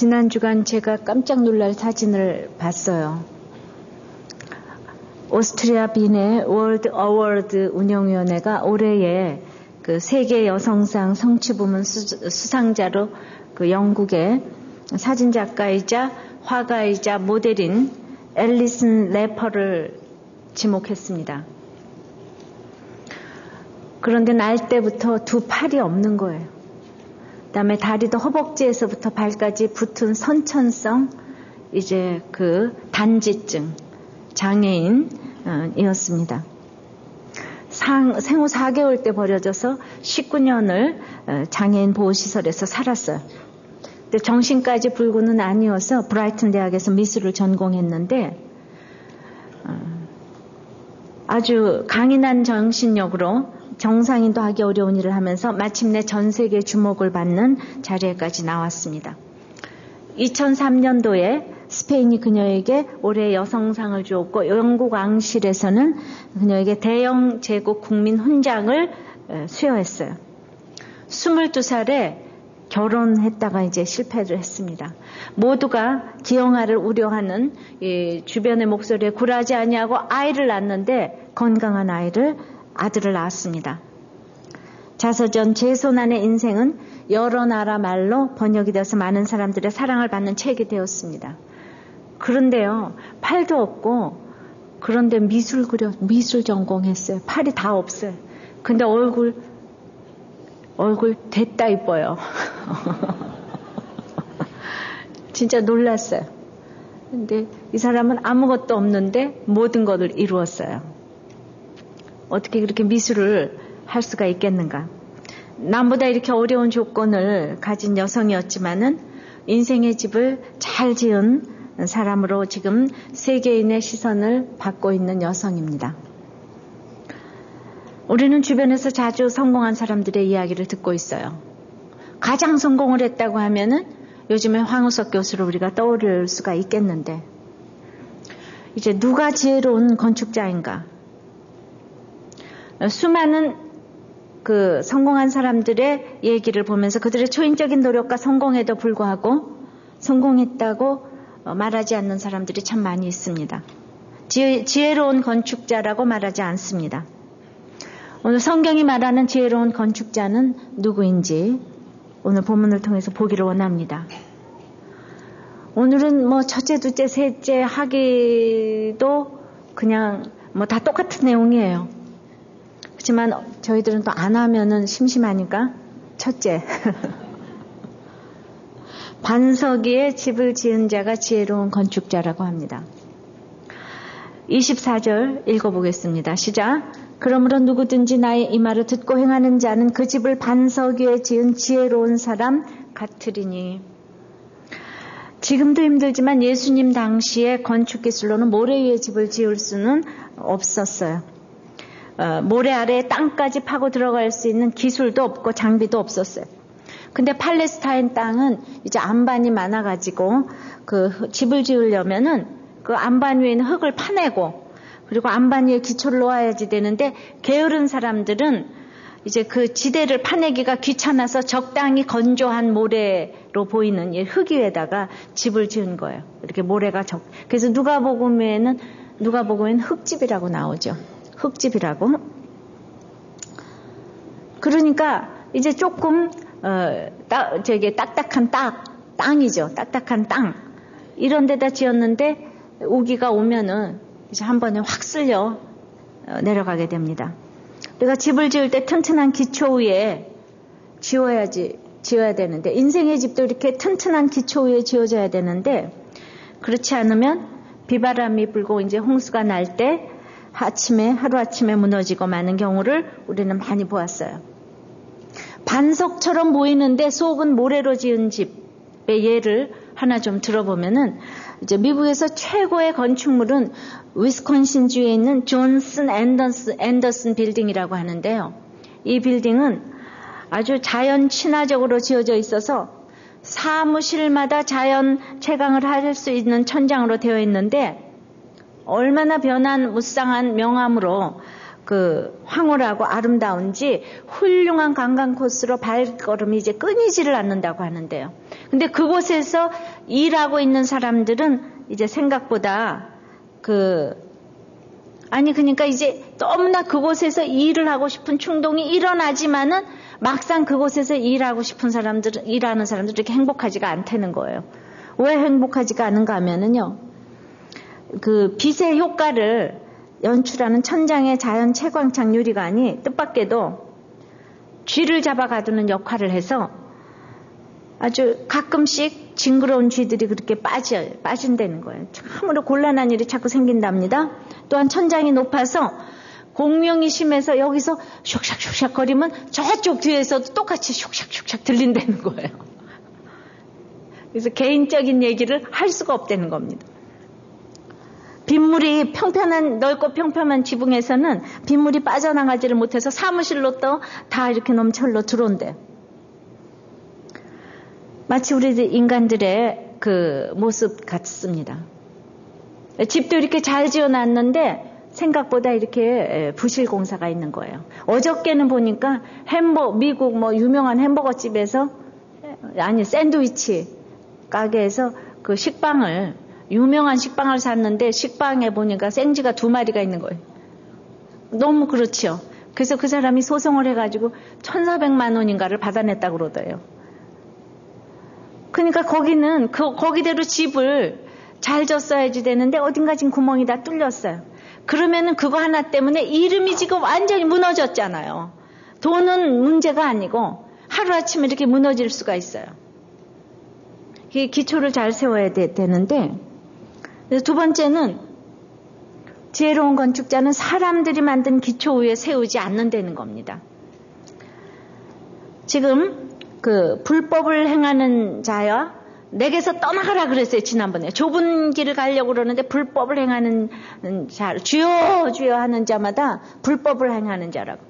지난 주간 제가 깜짝 놀랄 사진을 봤어요. 오스트리아 빈의 월드 어워드 운영위원회가 올해의 그 세계 여성상 성취부문 수상자로 그 영국의 사진작가이자 화가이자 모델인 앨리슨 래퍼를 지목했습니다. 그런데 날 때부터 두 팔이 없는 거예요. 그다음에 다리도 허벅지에서부터 발까지 붙은 선천성 이제 그 단지증 장애인이었습니다. 생후 4개월 때 버려져서 19년을 장애인 보호시설에서 살았어요. 근데 정신까지 불구는 아니어서 브라이튼 대학에서 미술을 전공했는데 아주 강인한 정신력으로 정상인도 하기 어려운 일을 하면서 마침내 전 세계 주목을 받는 자리에까지 나왔습니다. 2003년도에 스페인이 그녀에게 올해 여성상을 주었고 영국 왕실에서는 그녀에게 대영 제국 국민 훈장을 수여했어요. 22살에 결혼했다가 이제 실패를 했습니다. 모두가 기형아를 우려하는 주변의 목소리에 굴하지 아니하고 아이를 낳았는데 건강한 아들을 낳았습니다. 자서전 제 손 안의 인생은 여러 나라 말로 번역이 되어서 많은 사람들의 사랑을 받는 책이 되었습니다. 그런데요, 팔도 없고 그런데 미술 전공했어요. 팔이 다 없어요. 근데 얼굴 됐다 이뻐요. 진짜 놀랐어요. 근데 이 사람은 아무것도 없는데 모든 것을 이루었어요. 어떻게 그렇게 미술을 할 수가 있겠는가? 남보다 이렇게 어려운 조건을 가진 여성이었지만은 인생의 집을 잘 지은 사람으로 지금 세계인의 시선을 받고 있는 여성입니다. 우리는 주변에서 자주 성공한 사람들의 이야기를 듣고 있어요. 가장 성공을 했다고 하면은 요즘에 황우석 교수를 우리가 떠올릴 수가 있겠는데 이제 누가 지혜로운 건축자인가? 수많은 그 성공한 사람들의 얘기를 보면서 그들의 초인적인 노력과 성공에도 불구하고 성공했다고 말하지 않는 사람들이 참 많이 있습니다. 지혜로운 건축자라고 말하지 않습니다. 오늘 성경이 말하는 지혜로운 건축자는 누구인지 오늘 본문을 통해서 보기를 원합니다. 오늘은 뭐 첫째, 둘째, 셋째 하기도 그냥 뭐 다 똑같은 내용이에요. 그렇지만 저희들은 또 안 하면은 심심하니까 첫째. 반석 위에 집을 지은 자가 지혜로운 건축자라고 합니다. 24절 읽어보겠습니다. 시작. 그러므로 누구든지 나의 이 말을 듣고 행하는 자는 그 집을 반석 위에 지은 지혜로운 사람 같으리니. 지금도 힘들지만 예수님 당시에 건축기술로는 모래 위에 집을 지을 수는 없었어요. 모래 아래에 땅까지 파고 들어갈 수 있는 기술도 없고 장비도 없었어요. 근데 팔레스타인 땅은 이제 안반이 많아가지고 그 집을 지으려면은 그 안반 위에 있는 흙을 파내고 그리고 안반 위에 기초를 놓아야지 되는데 게으른 사람들은 이제 그 지대를 파내기가 귀찮아서 적당히 건조한 모래로 보이는 이 흙 위에다가 집을 지은 거예요. 이렇게 모래가 그래서 누가복음에는 흙집이라고 나오죠. 흙집이라고. 그러니까 이제 조금 딱딱한 땅이죠. 딱딱한 땅. 이런 데다 지었는데 우기가 오면은 이제 한 번에 확 쓸려 내려가게 됩니다. 우리가 집을 지을 때 튼튼한 기초 위에 지어야 되는데 인생의 집도 이렇게 튼튼한 기초 위에 지어져야 되는데 그렇지 않으면 비바람이 불고 이제 홍수가 날 때 하루아침에 무너지고 마는 경우를 우리는 많이 보았어요. 반석처럼 보이는데 속은 모래로 지은 집의 예를 하나 좀 들어보면은 이제 미국에서 최고의 건축물은 위스콘신주에 있는 존슨 앤더슨 빌딩이라고 하는데요. 이 빌딩은 아주 자연 친화적으로 지어져 있어서 사무실마다 자연 채광을 할 수 있는 천장으로 되어 있는데 얼마나 변화무쌍한 명암으로 그 황홀하고 아름다운지 훌륭한 관광 코스로 발걸음이 이제 끊이지를 않는다고 하는데요. 근데 그곳에서 일하고 있는 사람들은 이제 생각보다 그러니까 이제 너무나 그곳에서 일을 하고 싶은 충동이 일어나지만은 막상 그곳에서 일하는 사람들은 이렇게 행복하지가 않다는 거예요. 왜 행복하지가 않은가 하면은요, 그 빛의 효과를 연출하는 천장의 자연 채광창 유리관이 뜻밖에도 쥐를 잡아가두는 역할을 해서 아주 가끔씩 징그러운 쥐들이 그렇게 빠진다는 거예요. 참으로 곤란한 일이 자꾸 생긴답니다. 또한 천장이 높아서 공명이 심해서 여기서 슉샥슉샥 거리면 저쪽 뒤에서도 똑같이 슉샥슉샥 들린다는 거예요. 그래서 개인적인 얘기를 할 수가 없다는 겁니다. 빗물이 넓고 평평한 지붕에서는 빗물이 빠져나가지를 못해서 사무실로 또 다 이렇게 넘쳐 들어온대요. 마치 우리 인간들의 그 모습 같습니다. 집도 이렇게 잘 지어놨는데 생각보다 이렇게 부실 공사가 있는 거예요. 어저께는 보니까 미국 유명한 햄버거 집에서 샌드위치 가게에서 그 유명한 식빵을 샀는데 식빵에 보니까 생쥐가 2마리가 있는 거예요. 너무 그렇지요. 그래서 그 사람이 소송을 해가지고 1,400만 원인가를 받아냈다고 그러더래요. 그러니까 거기대로 집을 잘 졌어야지 되는데 어딘가 지금 구멍이 다 뚫렸어요. 그러면은 그거 하나 때문에 이름이 지금 완전히 무너졌잖아요. 돈은 문제가 아니고 하루아침에 이렇게 무너질 수가 있어요. 이게 기초를 잘 세워야 되는데, 두 번째는 지혜로운 건축자는 사람들이 만든 기초 위에 세우지 않는다는 겁니다. 지금 그 불법을 행하는 자야 내게서 떠나가라 그랬어요. 지난번에 좁은 길을 가려고 그러는데 불법을 행하는 자, 주여 주여 하는 자마다 불법을 행하는 자라고.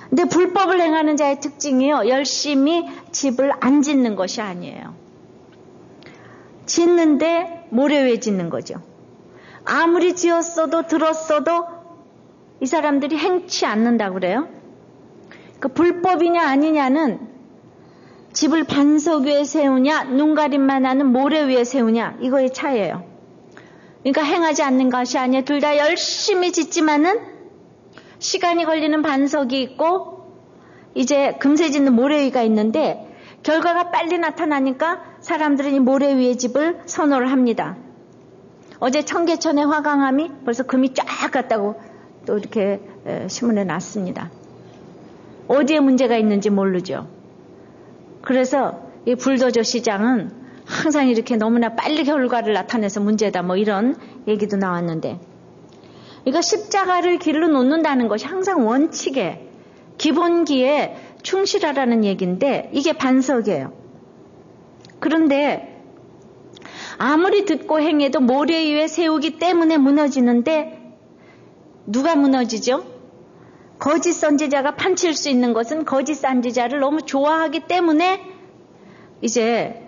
근데 불법을 행하는 자의 특징이요, 열심히 집을 안 짓는 것이 아니에요. 짓는데 모래 위에 짓는 거죠. 아무리 지었어도 들었어도 이 사람들이 행치 않는다고 그래요. 그 불법이냐 아니냐는 집을 반석 위에 세우냐, 눈가림만 하는 모래 위에 세우냐, 이거의 차이예요. 그러니까 행하지 않는 것이 아니에요. 둘 다 열심히 짓지만은 시간이 걸리는 반석이 있고 이제 금세 짓는 모래 위가 있는데 결과가 빨리 나타나니까 사람들은 이 모래 위의 집을 선호를 합니다. 어제 청계천의 화강암이 벌써 금이 쫙 갔다고 또 이렇게 신문에 났습니다. 어디에 문제가 있는지 모르죠. 그래서 이 불도저 시장은 항상 이렇게 너무나 빨리 결과를 나타내서 문제다, 이런 얘기도 나왔는데, 그러니까 십자가를 길로 놓는다는 것이 항상 원칙에, 기본기에 충실하라는 얘기인데 이게 반석이에요. 그런데 아무리 듣고 행해도 모래 위에 세우기 때문에 무너지는데 누가 무너지죠? 거짓 선지자가 판칠 수 있는 것은 거짓 선지자를 너무 좋아하기 때문에 이제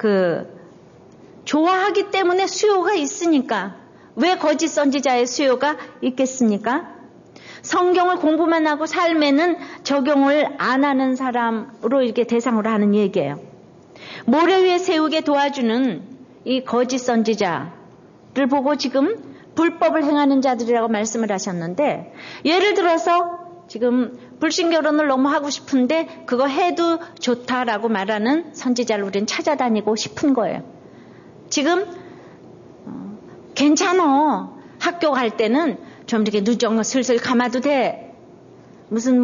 좋아하기 때문에 수요가 있으니까. 왜 거짓 선지자의 수요가 있겠습니까? 성경을 공부만 하고 삶에는 적용을 안 하는 사람으로 이렇게 대상으로 하는 얘기예요. 모래 위에 세우게 도와주는 이 거짓 선지자를 보고 지금 불법을 행하는 자들이라고 말씀을 하셨는데, 예를 들어서 지금 불신결혼을 너무 하고 싶은데 그거 해도 좋다라고 말하는 선지자를 우리는 찾아다니고 싶은 거예요. 지금 괜찮아, 학교 갈 때는 좀 이렇게 누정 슬슬 감아도 돼, 무슨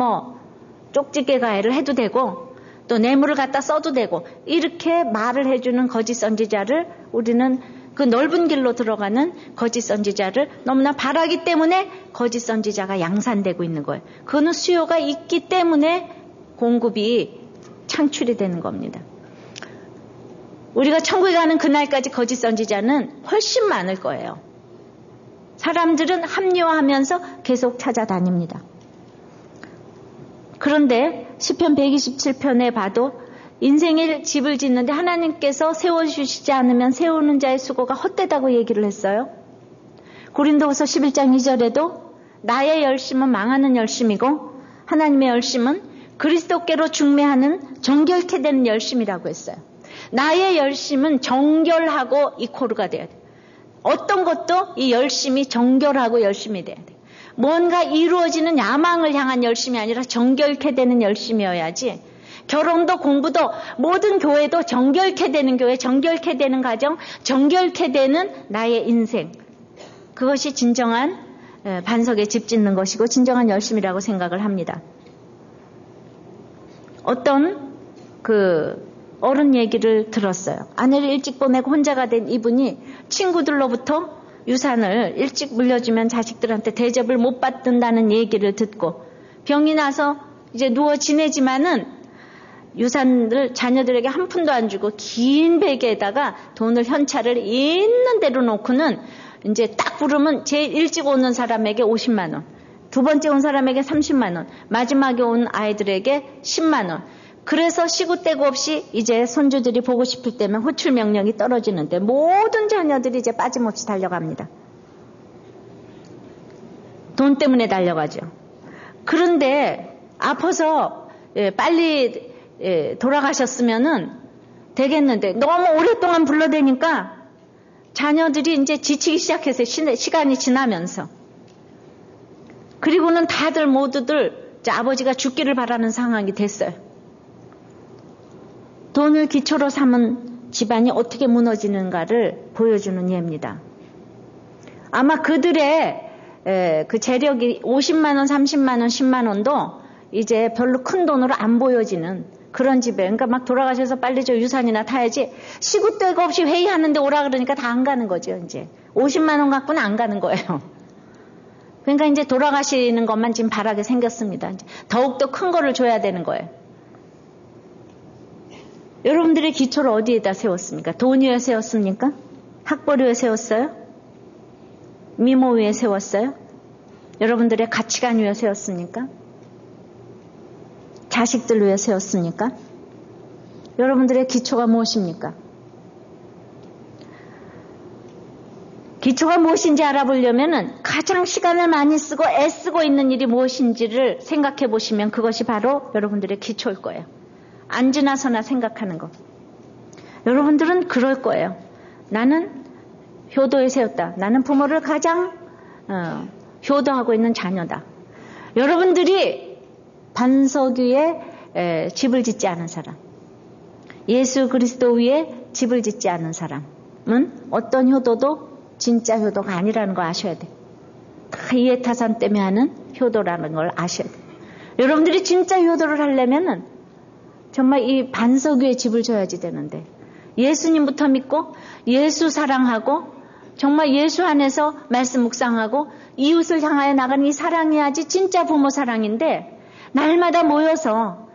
쪽집게 가해를 해도 되고 또 뇌물을 갖다 써도 되고, 이렇게 말을 해주는 거짓 선지자를 우리는 그 넓은 길로 들어가는 거짓 선지자를 너무나 바라기 때문에 거짓 선지자가 양산되고 있는 거예요. 그거는 수요가 있기 때문에 공급이 창출이 되는 겁니다. 우리가 천국에 가는 그날까지 거짓 선지자는 훨씬 많을 거예요. 사람들은 합리화하면서 계속 찾아다닙니다. 그런데 시편 127편에 봐도 인생의 집을 짓는데 하나님께서 세워주시지 않으면 세우는 자의 수고가 헛되다고 얘기를 했어요. 고린도후서 11장 2절에도 나의 열심은 망하는 열심이고 하나님의 열심은 그리스도께로 중매하는 정결케 되는 열심이라고 했어요. 나의 열심은 정결하고 이코르가 돼야 돼. 어떤 것도 이 열심이 정결하고 열심이 돼야 돼. 뭔가 이루어지는 야망을 향한 열심이 아니라 정결케 되는 열심이어야지. 결혼도 공부도 모든 교회도 정결케 되는 교회, 정결케 되는 가정, 정결케 되는 나의 인생. 그것이 진정한 반석에 집 짓는 것이고 진정한 열심이라고 생각을 합니다. 어떤 어른 얘기를 들었어요. 아내를 일찍 보내고 혼자가 된 이분이 친구들로부터 유산을 일찍 물려주면 자식들한테 대접을 못 받는다는 얘기를 듣고 병이 나서 이제 누워 지내지만은 유산을 자녀들에게 한 푼도 안 주고 긴 베개에다가 돈을 현찰을 있는 대로 놓고는 이제 딱 부르면 제일 일찍 오는 사람에게 50만 원, 두 번째 온 사람에게 30만 원, 마지막에 온 아이들에게 10만 원. 그래서 시구떼고 없이 이제 손주들이 보고 싶을 때면 호출 명령이 떨어지는데 모든 자녀들이 이제 빠짐없이 달려갑니다. 돈 때문에 달려가죠. 그런데 아파서 빨리 돌아가셨으면은 되겠는데 너무 오랫동안 불러대니까 자녀들이 이제 지치기 시작해서 시간이 지나면서 그리고는 다들 모두들 아버지가 죽기를 바라는 상황이 됐어요. 돈을 기초로 삼은 집안이 어떻게 무너지는가를 보여주는 예입니다. 아마 그들의 그 재력이 50만 원, 30만 원, 10만 원도 이제 별로 큰 돈으로 안 보여지는 그런 집에, 그러니까 막 돌아가셔서 빨리 저 유산이나 타야지 시구떼고 없이 회의하는데 오라 그러니까 다 안 가는 거죠. 이제 50만 원 갖고는 안 가는 거예요. 그러니까 이제 돌아가시는 것만 지금 바라게 생겼습니다. 이제 더욱더 큰 거를 줘야 되는 거예요. 여러분들의 기초를 어디에다 세웠습니까? 돈 위에 세웠습니까? 학벌 위에 세웠어요? 미모 위에 세웠어요? 여러분들의 가치관 위에 세웠습니까? 자식들 위해 세웠습니까? 여러분들의 기초가 무엇입니까? 기초가 무엇인지 알아보려면 가장 시간을 많이 쓰고 애쓰고 있는 일이 무엇인지를 생각해 보시면 그것이 바로 여러분들의 기초일 거예요. 앉으나 서나 생각하는 거. 여러분들은 그럴 거예요. 나는 효도에 세웠다. 나는 부모를 가장 효도하고 있는 자녀다. 여러분들이 반석 위에 집을 짓지 않은 사람, 예수 그리스도 위에 집을 짓지 않은 사람은 어떤 효도도 진짜 효도가 아니라는 거 아셔야 돼. 다 이해타산 때문에 하는 효도라는 걸 아셔야 돼. 여러분들이 진짜 효도를 하려면은 정말 이 반석 위에 집을 져야지 되는데 예수님부터 믿고 예수 사랑하고 정말 예수 안에서 말씀 묵상하고 이웃을 향하여 나가는 이 사랑이야지 진짜 부모 사랑인데 날마다 모여서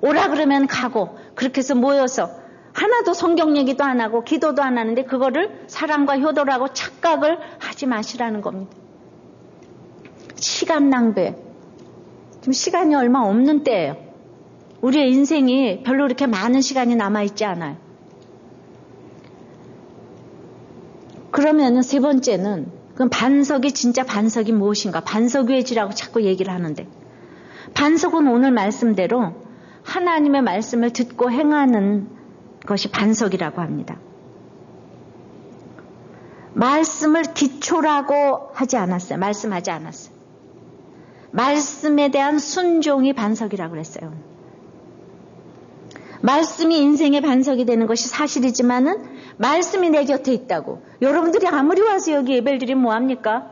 오라 그러면 가고 그렇게 해서 모여서 하나도 성경 얘기도 안 하고 기도도 안 하는데 그거를 사랑과 효도라고 착각을 하지 마시라는 겁니다. 시간 낭비. 지금 시간이 얼마 없는 때예요. 우리의 인생이 별로 그렇게 많은 시간이 남아있지 않아요. 그러면 세 번째는 그럼 반석이 진짜 반석이 무엇인가? 반석 위에 지라고 자꾸 얘기를 하는데 반석은 오늘 말씀대로 하나님의 말씀을 듣고 행하는 것이 반석이라고 합니다. 말씀을 기초라고 하지 않았어요. 말씀하지 않았어요. 말씀에 대한 순종이 반석이라고 그랬어요. 말씀이 인생의 반석이 되는 것이 사실이지만은 말씀이 내 곁에 있다고. 여러분들이 아무리 와서 여기 예배를 드리면 뭐합니까?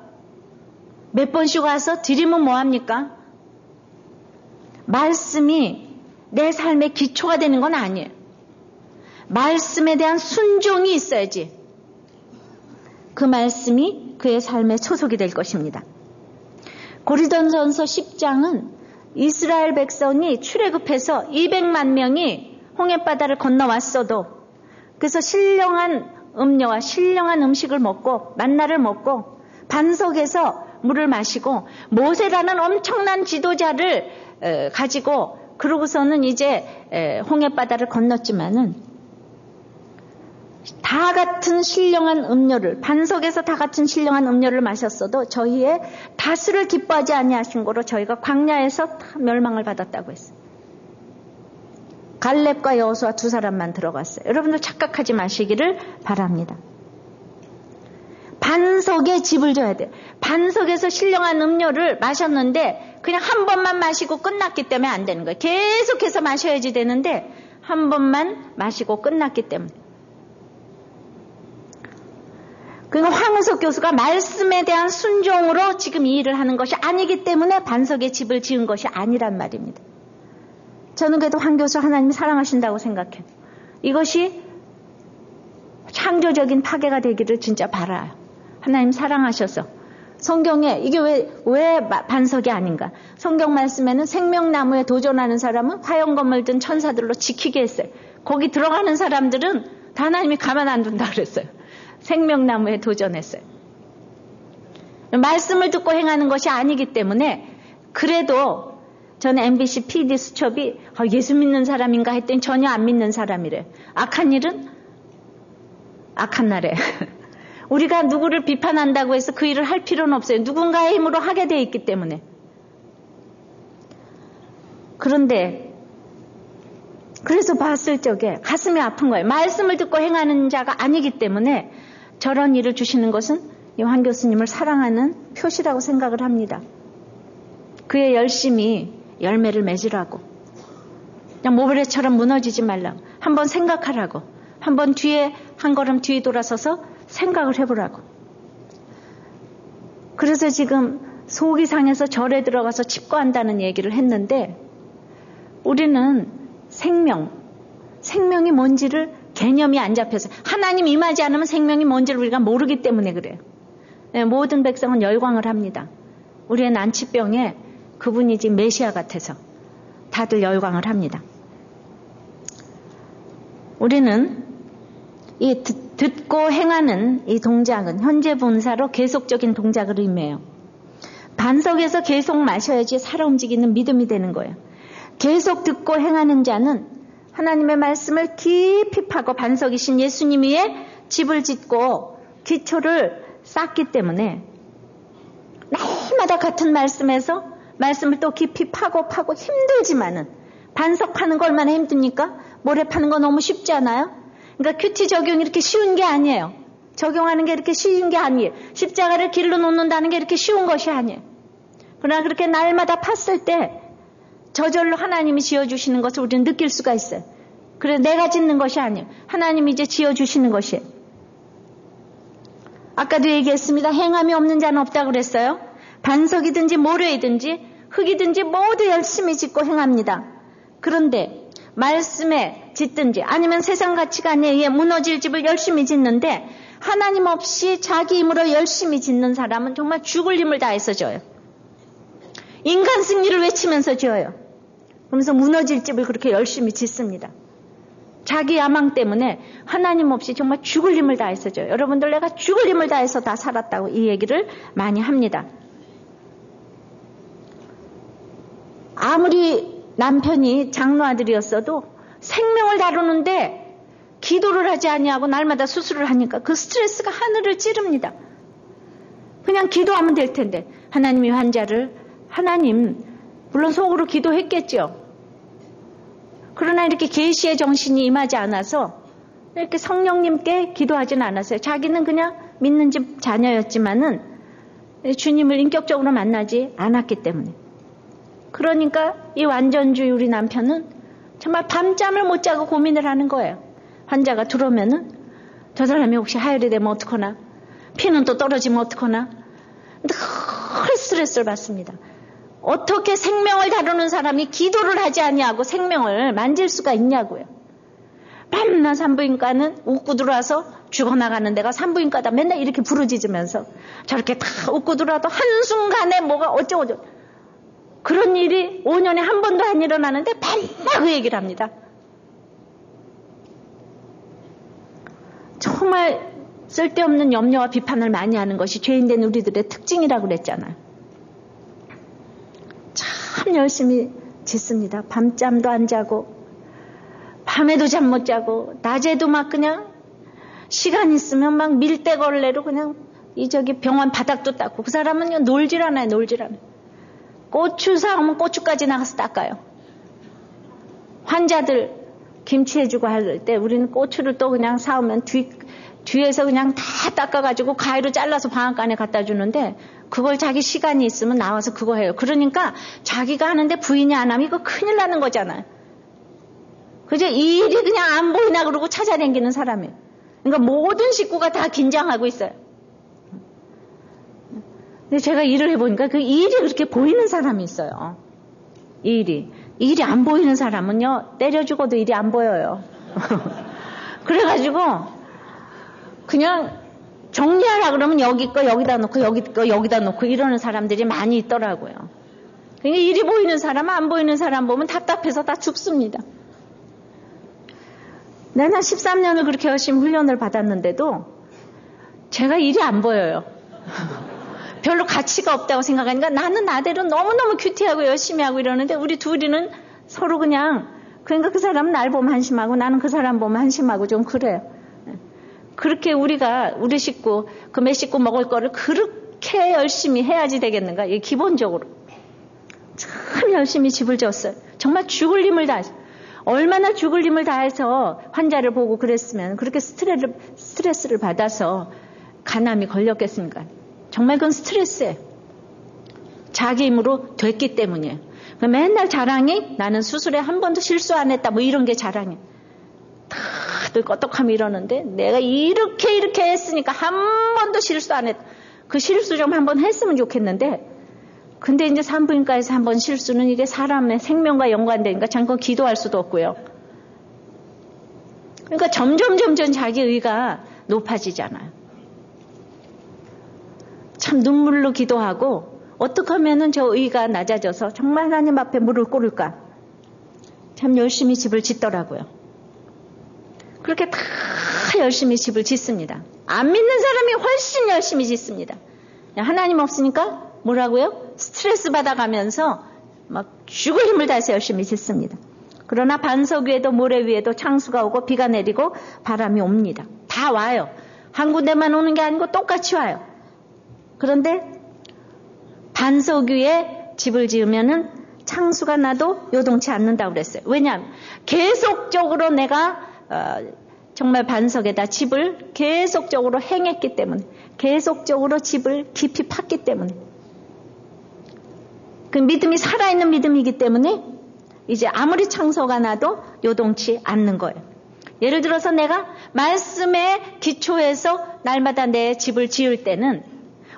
몇 번씩 와서 드리면 뭐합니까? 말씀이 내 삶의 기초가 되는 건 아니에요. 말씀에 대한 순종이 있어야지 그 말씀이 그의 삶의 초석이 될 것입니다. 고린도전서 10장은 이스라엘 백성이 출애굽해서 200만 명이 홍해바다를 건너왔어도 그래서 신령한 음료와 신령한 음식을 먹고 만나를 먹고 반석에서 물을 마시고 모세라는 엄청난 지도자를 가지고 그러고서는 이제 홍해바다를 건넜지만은 다 같은 신령한 음료를 반석에서 다 같은 신령한 음료를 마셨어도 저희의 다스를 기뻐하지 아니하신 거로 저희가 광야에서 다 멸망을 받았다고 했어요. 갈렙과 여호수아 두 사람만 들어갔어요. 여러분들 착각하지 마시기를 바랍니다. 반석에 집을 져야 돼요. 반석에서 신령한 음료를 마셨는데 그냥 한 번만 마시고 끝났기 때문에 안 되는 거예요. 계속해서 마셔야지 되는데 한 번만 마시고 끝났기 때문에. 그러니까 황우석 교수가 말씀에 대한 순종으로 지금 이 일을 하는 것이 아니기 때문에 반석에 집을 지은 것이 아니란 말입니다. 저는 그래도 황 교수 하나님이 사랑하신다고 생각해요. 이것이 창조적인 파괴가 되기를 진짜 바라요. 하나님 사랑하셔서. 성경에 이게 왜 반석이 아닌가? 성경 말씀에는 생명나무에 도전하는 사람은 화염검을 든 천사들로 지키게 했어요. 거기 들어가는 사람들은 다 하나님이 가만 안 둔다 그랬어요. 생명나무에 도전했어요. 말씀을 듣고 행하는 것이 아니기 때문에 그래도 저는 MBC PD 수첩이 예수 믿는 사람인가 했더니 전혀 안 믿는 사람이래. 악한 일은 악한 날에. 우리가 누구를 비판한다고 해서 그 일을 할 필요는 없어요. 누군가의 힘으로 하게 돼 있기 때문에. 그런데 그래서 봤을 적에 가슴이 아픈 거예요. 말씀을 듣고 행하는 자가 아니기 때문에 저런 일을 주시는 것은 이 황 교수님을 사랑하는 표시라고 생각을 합니다. 그의 열심히 열매를 맺으라고. 그냥 모래처럼 무너지지 말라고. 한번 생각하라고. 한번 뒤에 한 걸음 뒤에 돌아서서 생각을 해보라고. 그래서 지금 속이 상해서 절에 들어가서 집거한다는 얘기를 했는데 우리는 생명이 뭔지를 개념이 안 잡혀서 하나님 임하지 않으면 생명이 뭔지를 우리가 모르기 때문에 그래요. 네, 모든 백성은 열광을 합니다. 우리의 난치병에 그분이 지금 메시아 같아서 다들 열광을 합니다. 우리는 이 듣고 행하는 이 동작은 현재 분사로 계속적인 동작을 의미해요. 반석에서 계속 마셔야지 살아 움직이는 믿음이 되는 거예요. 계속 듣고 행하는 자는 하나님의 말씀을 깊이 파고 반석이신 예수님 위에 집을 짓고 기초를 쌓기 때문에 날마다 같은 말씀에서 말씀을 또 깊이 파고 힘들지만은 반석 파는 거 얼마나 힘듭니까? 모래 파는 거 너무 쉽지 않아요? 그러니까 큐티 적용이 이렇게 쉬운 게 아니에요. 적용하는 게 이렇게 쉬운 게 아니에요. 십자가를 길로 놓는다는 게 이렇게 쉬운 것이 아니에요. 그러나 그렇게 날마다 팠을 때 저절로 하나님이 지어주시는 것을 우리는 느낄 수가 있어요. 그래서 내가 짓는 것이 아니에요. 하나님이 이제 지어주시는 것이에요. 아까도 얘기했습니다. 행함이 없는 자는 없다고 그랬어요. 반석이든지 모래이든지 흙이든지 모두 열심히 짓고 행합니다. 그런데 말씀에 짓든지 아니면 세상 가치관에 의해 무너질 집을 열심히 짓는데 하나님 없이 자기 힘으로 열심히 짓는 사람은 정말 죽을 힘을 다해서 져요. 인간 승리를 외치면서 지어요. 그러면서 무너질 집을 그렇게 열심히 짓습니다. 자기 야망 때문에 하나님 없이 정말 죽을 힘을 다해서 져요. 여러분들 내가 죽을 힘을 다해서 다 살았다고 이 얘기를 많이 합니다. 아무리 남편이 장로 아들이었어도 생명을 다루는데 기도를 하지 아니하고 날마다 수술을 하니까 그 스트레스가 하늘을 찌릅니다. 그냥 기도하면 될 텐데 하나님이 환자를 물론 속으로 기도했겠죠. 그러나 이렇게 계시의 정신이 임하지 않아서 이렇게 성령님께 기도하진 않았어요. 자기는 그냥 믿는 집 자녀였지만은 주님을 인격적으로 만나지 않았기 때문에. 그러니까 이 완전주의 우리 남편은 정말 밤잠을 못 자고 고민을 하는 거예요. 환자가 들어오면은 저 사람이 혹시 하혈이 되면 어떡하나, 피는 또 떨어지면 어떡하나, 늘 스트레스를 받습니다. 어떻게 생명을 다루는 사람이 기도를 하지 아니하고 생명을 만질 수가 있냐고요. 밤낮 산부인과는 웃고 들어와서 죽어나가는 데가 산부인과다 맨날 이렇게 부르짖으면서 저렇게 다 웃고 들어와도 한순간에 뭐가 어쩌고 그런 일이 5년에 한 번도 안 일어나는데 맨날 그 얘기를 합니다. 정말 쓸데없는 염려와 비판을 많이 하는 것이 죄인된 우리들의 특징이라고 그랬잖아요. 참 열심히 짓습니다. 밤잠도 안 자고 밤에도 잠 못 자고 낮에도 막 그냥 시간 있으면 막 밀대걸레로 그냥 저기 병원 바닥도 닦고 그 사람은 놀질 않아요. 고추 사오면 고추까지 나가서 닦아요. 환자들 김치 해주고 할 때 우리는 고추를 또 그냥 사오면 뒤에서 그냥 다 닦아가지고 가위로 잘라서 방앗간에 갖다 주는데 그걸 자기 시간이 있으면 나와서 그거 해요. 그러니까 자기가 하는데 부인이 안 하면 이거 큰일 나는 거잖아요. 그저 이 일이 그냥 안 보이나 그러고 찾아다니는 사람이에요. 그러니까 모든 식구가 다 긴장하고 있어요. 근데 제가 일을 해보니까 그 일이 그렇게 보이는 사람이 있어요. 일이 안 보이는 사람은요, 때려 죽어도 일이 안 보여요. 그래가지고 그냥 정리하라 그러면 여기 거 여기다 놓고 여기 거 여기다 놓고 이러는 사람들이 많이 있더라고요. 그러니까 일이 보이는 사람, 안 보이는 사람 보면 답답해서 다 죽습니다. 내가 13년을 그렇게 열심히 훈련을 받았는데도 제가 일이 안 보여요. 별로 가치가 없다고 생각하니까 나는 나대로 너무너무 큐티하고 열심히 하고 이러는데 우리 둘이는 서로 그러니까 그 사람은 날 보면 한심하고 나는 그 사람 보면 한심하고 좀 그래요. 그렇게 우리 식구, 그 몇 식구 먹을 거를 그렇게 열심히 해야지 되겠는가? 이게 기본적으로. 참 열심히 집을 졌어요. 정말 죽을 힘을 다해서. 얼마나 죽을 힘을 다해서 환자를 보고 그랬으면 그렇게 스트레스를 받아서 간암이 걸렸겠습니까? 정말 그건 스트레스예요. 자기 힘으로 됐기 때문이에요. 맨날 자랑이 나는 수술에 한 번도 실수 안 했다 뭐 이런 게 자랑이에요. 다들 껐떡하면 이러는데 내가 이렇게 했으니까 한 번도 실수 안 했다. 그 실수 좀 한 번 했으면 좋겠는데 근데 이제 산부인과에서 한 번 실수는 이게 사람의 생명과 연관되니까 잠깐 기도할 수도 없고요. 그러니까 점점 자기 의가 높아지잖아요. 참 눈물로 기도하고 어떻게 하면은 저 의가 낮아져서 정말 하나님 앞에 무릎을 꿇을까. 참 열심히 집을 짓더라고요. 그렇게 다 열심히 집을 짓습니다. 안 믿는 사람이 훨씬 열심히 짓습니다. 하나님 없으니까 뭐라고요? 스트레스 받아가면서 막 죽을 힘을 다해서 열심히 짓습니다. 그러나 반석 위에도 모래 위에도 창수가 오고 비가 내리고 바람이 옵니다. 다 와요. 한 군데만 오는 게 아니고 똑같이 와요. 그런데 반석 위에 집을 지으면은 창수가 나도 요동치 않는다고 그랬어요. 왜냐하면 계속적으로 내가 정말 반석에다 집을 계속적으로 행했기 때문에 계속적으로 집을 깊이 팠기 때문에 그 믿음이 살아있는 믿음이기 때문에 이제 아무리 창소가 나도 요동치 않는 거예요. 예를 들어서 내가 말씀에 기초해서 날마다 내 집을 지을 때는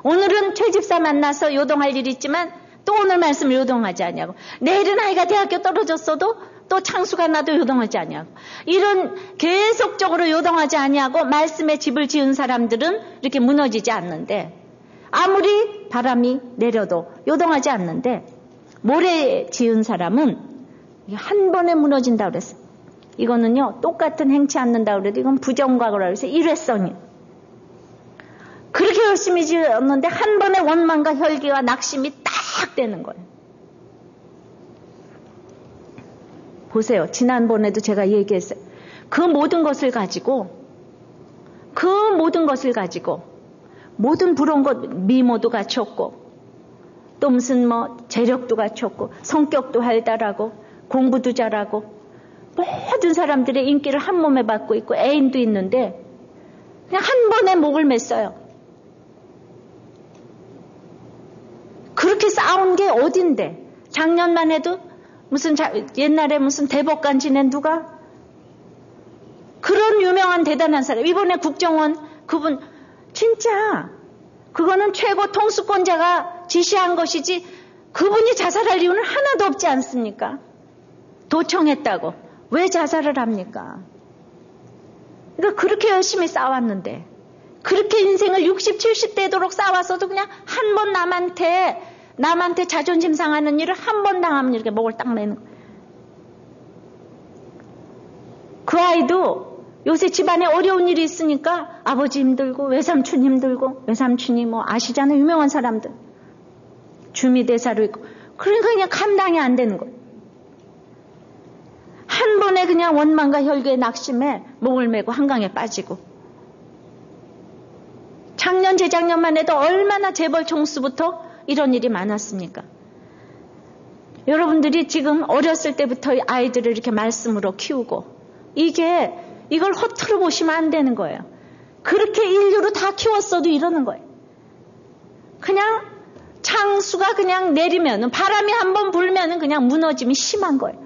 오늘은 최집사 만나서 요동할 일이 있지만 또 오늘 말씀을 요동하지 않냐고. 내일은 아이가 대학교 떨어졌어도 또 창수가 나도 요동하지 않냐고. 이런 계속적으로 요동하지 않냐고 말씀에 집을 지은 사람들은 이렇게 무너지지 않는데 아무리 바람이 내려도 요동하지 않는데 모래 지은 사람은 한 번에 무너진다고 그랬어요. 이거는요 똑같은 행치 않는다고 그래도 이건 부정과거라고 해서 일회성이에요. 그렇게 열심히 지었는데 한 번에 원망과 혈기와 낙심이 딱 되는 거예요. 보세요. 지난번에도 제가 얘기했어요. 그 모든 것을 가지고 모든 부러운 것 미모도 갖췄고 또 무슨 재력도 갖췄고 성격도 활달하고 공부도 잘하고 모든 사람들의 인기를 한 몸에 받고 있고 애인도 있는데 그냥 한 번에 목을 맸어요. 그렇게 싸운 게 어딘데? 작년만 해도 옛날에 무슨 대법관 지낸 누가? 그런 유명한 대단한 사람. 이번에 국정원 그분 진짜 그거는 최고 통수권자가 지시한 것이지 그분이 자살할 이유는 하나도 없지 않습니까? 도청했다고. 왜 자살을 합니까? 그러니까 그렇게 열심히 싸웠는데 그렇게 인생을 60, 70대도록 싸웠어도 그냥 한 번 남한테 자존심 상하는 일을 한 번 당하면 이렇게 목을 딱 내는 거예요. 그 아이도 요새 집안에 어려운 일이 있으니까 아버지 힘들고 외삼촌 힘들고 외삼촌이 아시잖아요. 유명한 사람들. 주미대사로 있고. 그러니까 그냥 감당이 안 되는 거예요. 한 번에 그냥 원망과 혈기의 낙심에 목을 메고 한강에 빠지고. 작년 재작년만 해도 얼마나 재벌 총수부터 이런 일이 많았습니까? 여러분들이 지금 어렸을 때부터 아이들을 이렇게 말씀으로 키우고 이걸 허투루 보시면 안 되는 거예요. 그렇게 인류로 다 키웠어도 이러는 거예요. 그냥 창수가 그냥 내리면은, 바람이 한번 불면은 그냥 무너짐이 심한 거예요.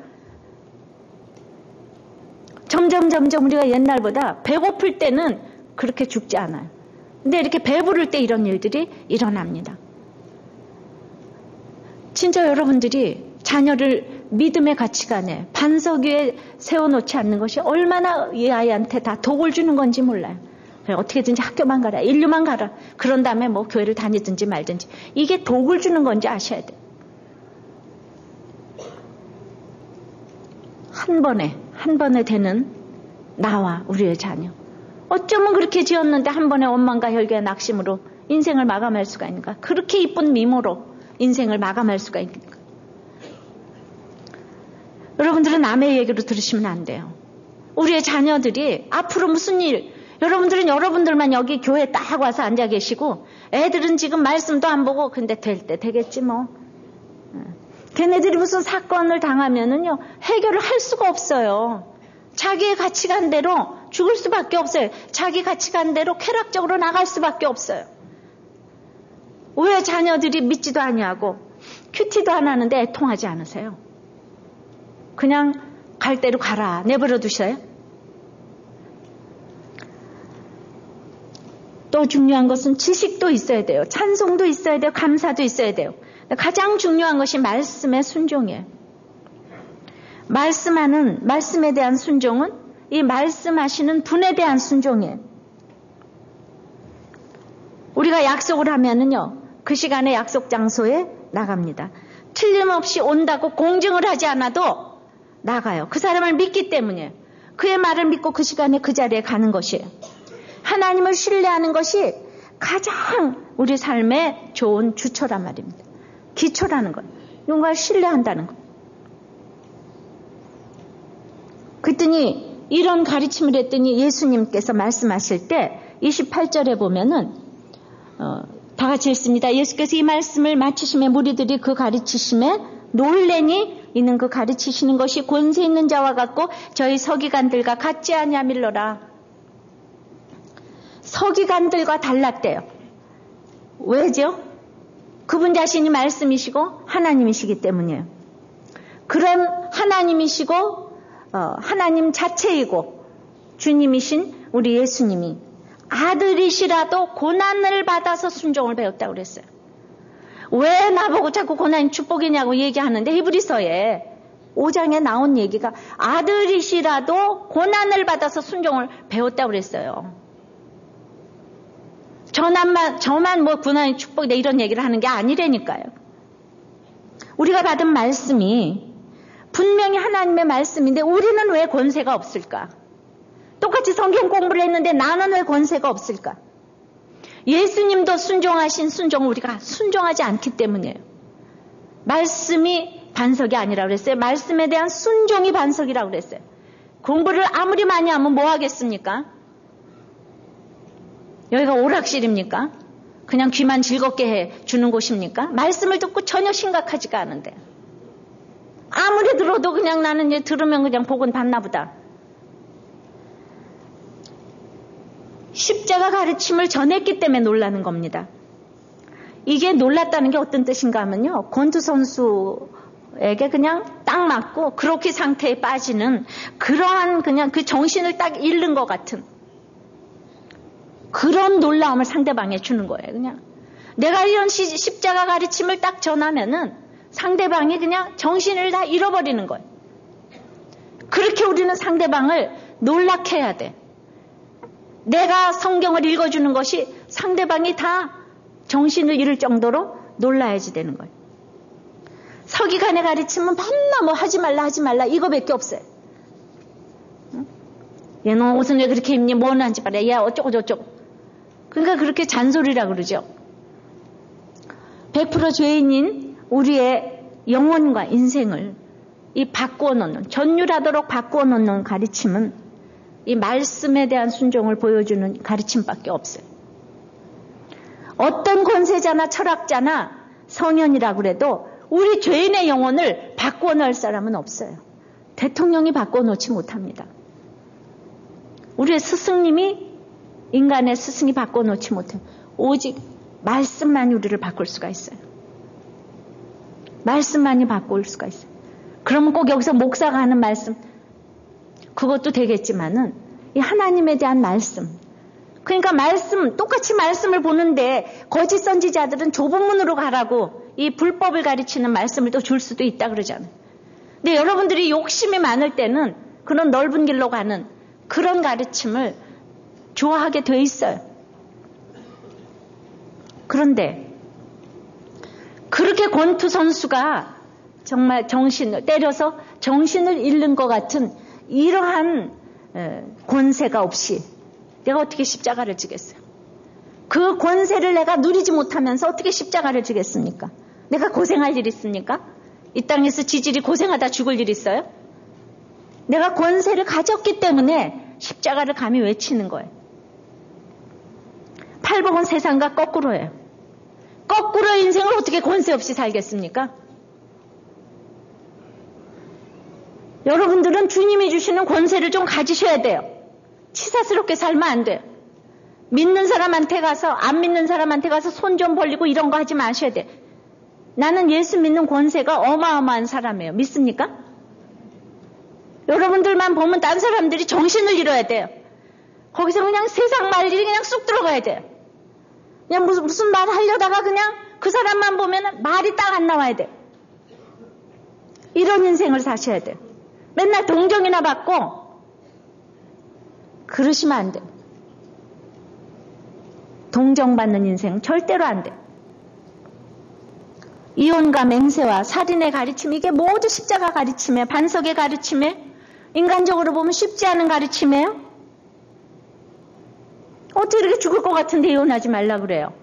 점점 우리가 옛날보다 배고플 때는 그렇게 죽지 않아요. 근데 이렇게 배부를 때 이런 일들이 일어납니다. 진짜 여러분들이 자녀를 믿음의 가치관에 반석 위에 세워놓지 않는 것이 얼마나 이 아이한테 다 독을 주는 건지 몰라요. 어떻게든지 학교만 가라, 인류만 가라, 그런 다음에 뭐 교회를 다니든지 말든지, 이게 독을 주는 건지 아셔야 돼요. 한 번에 되는 나와 우리의 자녀, 어쩌면 그렇게 지었는데 한 번에 원망과 혈기와 낙심으로 인생을 마감할 수가 있는가? 그렇게 이쁜 미모로 인생을 마감할 수가 있는가? 여러분들은 남의 얘기로 들으시면 안 돼요. 우리의 자녀들이 앞으로 무슨 일, 여러분들은 여러분들만 여기 교회에 딱 와서 앉아 계시고, 애들은 지금 말씀도 안 보고, 근데 될 때 되겠지 뭐. 걔네들이 무슨 사건을 당하면은요, 해결을 할 수가 없어요. 자기의 가치관대로 죽을 수밖에 없어요. 자기 가치관대로 쾌락적으로 나갈 수밖에 없어요. 왜 자녀들이 믿지도 아니하고 큐티도 안 하는데 애통하지 않으세요? 그냥 갈 대로 가라 내버려 두셔요? 또 중요한 것은 지식도 있어야 돼요. 찬송도 있어야 돼요. 감사도 있어야 돼요. 가장 중요한 것이 말씀의 순종이에요. 말씀에 대한 순종은 이 말씀하시는 분에 대한 순종이에요. 우리가 약속을 하면은요, 그 시간에 약속 장소에 나갑니다. 틀림없이 온다고 공증을 하지 않아도 나가요. 그 사람을 믿기 때문이에요. 그의 말을 믿고 그 시간에 그 자리에 가는 것이에요. 하나님을 신뢰하는 것이 가장 우리 삶의 좋은 주초란 말입니다. 기초라는 것. 누군가를 신뢰한다는 것. 그랬더니 이런 가르침을 했더니 예수님께서 말씀하실 때 28절에 보면은 다 같이 읽습니다. 예수께서 이 말씀을 마치심에 무리들이 그 가르치심에 놀래니 이는 그 가르치시는 것이 권세 있는 자와 같고 저희 서기관들과 같지 아니함일러라. 서기관들과 달랐대요. 왜죠? 그분 자신이 말씀이시고 하나님이시기 때문이에요. 그런 하나님이시고 하나님 자체이고 주님이신 우리 예수님이 아들이시라도 고난을 받아서 순종을 배웠다고 그랬어요. 왜 나보고 자꾸 고난이 축복이냐고 얘기하는데 히브리서에 5장에 나온 얘기가 아들이시라도 고난을 받아서 순종을 배웠다고 그랬어요. 저만 뭐 고난이 축복이다 이런 얘기를 하는 게 아니라니까요. 우리가 받은 말씀이 분명히 하나님의 말씀인데 우리는 왜 권세가 없을까? 똑같이 성경 공부를 했는데 나는 왜 권세가 없을까? 예수님도 순종하신 순종을 우리가 순종하지 않기 때문이에요. 말씀이 반석이 아니라고 그랬어요. 말씀에 대한 순종이 반석이라고 그랬어요. 공부를 아무리 많이 하면 뭐 하겠습니까? 여기가 오락실입니까? 그냥 귀만 즐겁게 해주는 곳입니까? 말씀을 듣고 전혀 심각하지가 않은데. 아무리 들어도 그냥 나는 이제 들으면 그냥 복은 받나 보다. 십자가 가르침을 전했기 때문에 놀라는 겁니다. 이게 놀랐다는 게 어떤 뜻인가 하면요. 권투 선수에게 그냥 딱 맞고 그렇게 상태에 빠지는 그러한 그냥 그 정신을 딱 잃는 것 같은 그런 놀라움을 상대방에 주는 거예요. 그냥 내가 이런 십자가 가르침을 딱 전하면은 상대방이 그냥 정신을 다 잃어버리는 거예요. 그렇게 우리는 상대방을 놀라게 해야 돼. 내가 성경을 읽어주는 것이 상대방이 다 정신을 잃을 정도로 놀라야지 되는 거예요. 서기관의 가르침은 밤나 뭐 하지 말라 이거밖에 없어요. 응? 얘는 옷은 왜 그렇게 입니? 뭐는 하지 말라. 야 어쩌고 저쩌고. 그러니까 그렇게 잔소리라 그러죠. 100% 죄인인 우리의 영혼과 인생을 이 바꾸어 놓는, 전율하도록 바꾸어 놓는 가르침은 이 말씀에 대한 순종을 보여주는 가르침밖에 없어요. 어떤 권세자나 철학자나 성현이라고 해도 우리 죄인의 영혼을 바꾸어 놓을 사람은 없어요. 대통령이 바꾸어 놓지 못합니다. 우리의 스승님이 인간의 스승이 바꿔놓지 못해. 오직 말씀만이 우리를 바꿀 수가 있어요. 말씀만이 바꿀 수가 있어요. 그러면 꼭 여기서 목사가 하는 말씀, 그것도 되겠지만은 이 하나님에 대한 말씀, 그러니까 말씀, 똑같이 말씀을 보는데 거짓 선지자들은 좁은 문으로 가라고 이 불법을 가르치는 말씀을 또 줄 수도 있다 그러잖아요. 근데 여러분들이 욕심이 많을 때는 그런 넓은 길로 가는 그런 가르침을 좋아하게 돼 있어요. 그런데 그렇게 권투 선수가 정말 정신을 때려서 정신을 잃는 것 같은 이러한 권세가 없이 내가 어떻게 십자가를 지겠어요? 그 권세를 내가 누리지 못하면서 어떻게 십자가를 지겠습니까? 내가 고생할 일 있습니까? 이 땅에서 지질이 고생하다 죽을 일 있어요? 내가 권세를 가졌기 때문에 십자가를 감히 외치는 거예요. 팔복은 세상과 거꾸로예요. 거꾸로 인생을 어떻게 권세 없이 살겠습니까? 여러분들은 주님이 주시는 권세를 좀 가지셔야 돼요. 치사스럽게 살면 안 돼요. 믿는 사람한테 가서 안 믿는 사람한테 가서 손 좀 벌리고 이런 거 하지 마셔야 돼요. 나는 예수 믿는 권세가 어마어마한 사람이에요. 믿습니까? 여러분들만 보면 다른 사람들이 정신을 잃어야 돼요. 거기서 그냥 세상 말일이 그냥 쑥 들어가야 돼요. 그냥 무슨 말 하려다가 그냥 그 사람만 보면 말이 딱 안 나와야 돼요. 이런 인생을 사셔야 돼요. 맨날 동정이나 받고 그러시면 안 돼요. 동정받는 인생 절대로 안 돼요. 이혼과 맹세와 살인의 가르침, 이게 모두 십자가 가르침이에요. 반석의 가르침이에요. 인간적으로 보면 쉽지 않은 가르침이에요. 어떻게 이렇게 죽을 것 같은데 이혼하지 말라 그래요.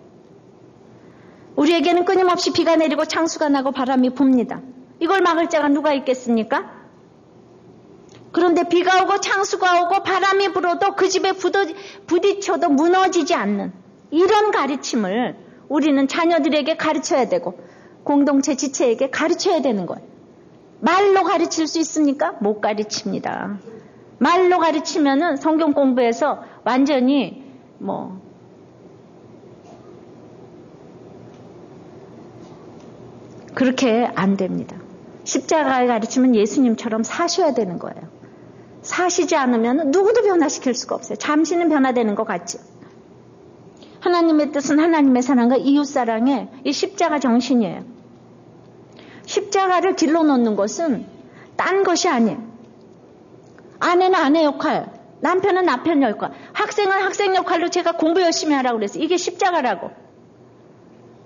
우리에게는 끊임없이 비가 내리고 창수가 나고 바람이 붑니다. 이걸 막을 자가 누가 있겠습니까? 그런데 비가 오고 창수가 오고 바람이 불어도 그 집에 부딪혀도 무너지지 않는 이런 가르침을 우리는 자녀들에게 가르쳐야 되고 공동체 지체에게 가르쳐야 되는 거예요. 말로 가르칠 수 있습니까? 못 가르칩니다. 말로 가르치면은 성경 공부해서 완전히 그렇게 안 됩니다. 십자가를 가르치면 예수님처럼 사셔야 되는 거예요. 사시지 않으면 누구도 변화시킬 수가 없어요. 잠시는 변화되는 것 같죠. 하나님의 뜻은 하나님의 사랑과 이웃사랑의 이 십자가 정신이에요. 십자가를 길러 놓는 것은 딴 것이 아니에요. 아내는 아내 역할, 남편은 남편 역할, 학생은 학생 역할로 제가 공부 열심히 하라고 그랬어요. 이게 십자가라고.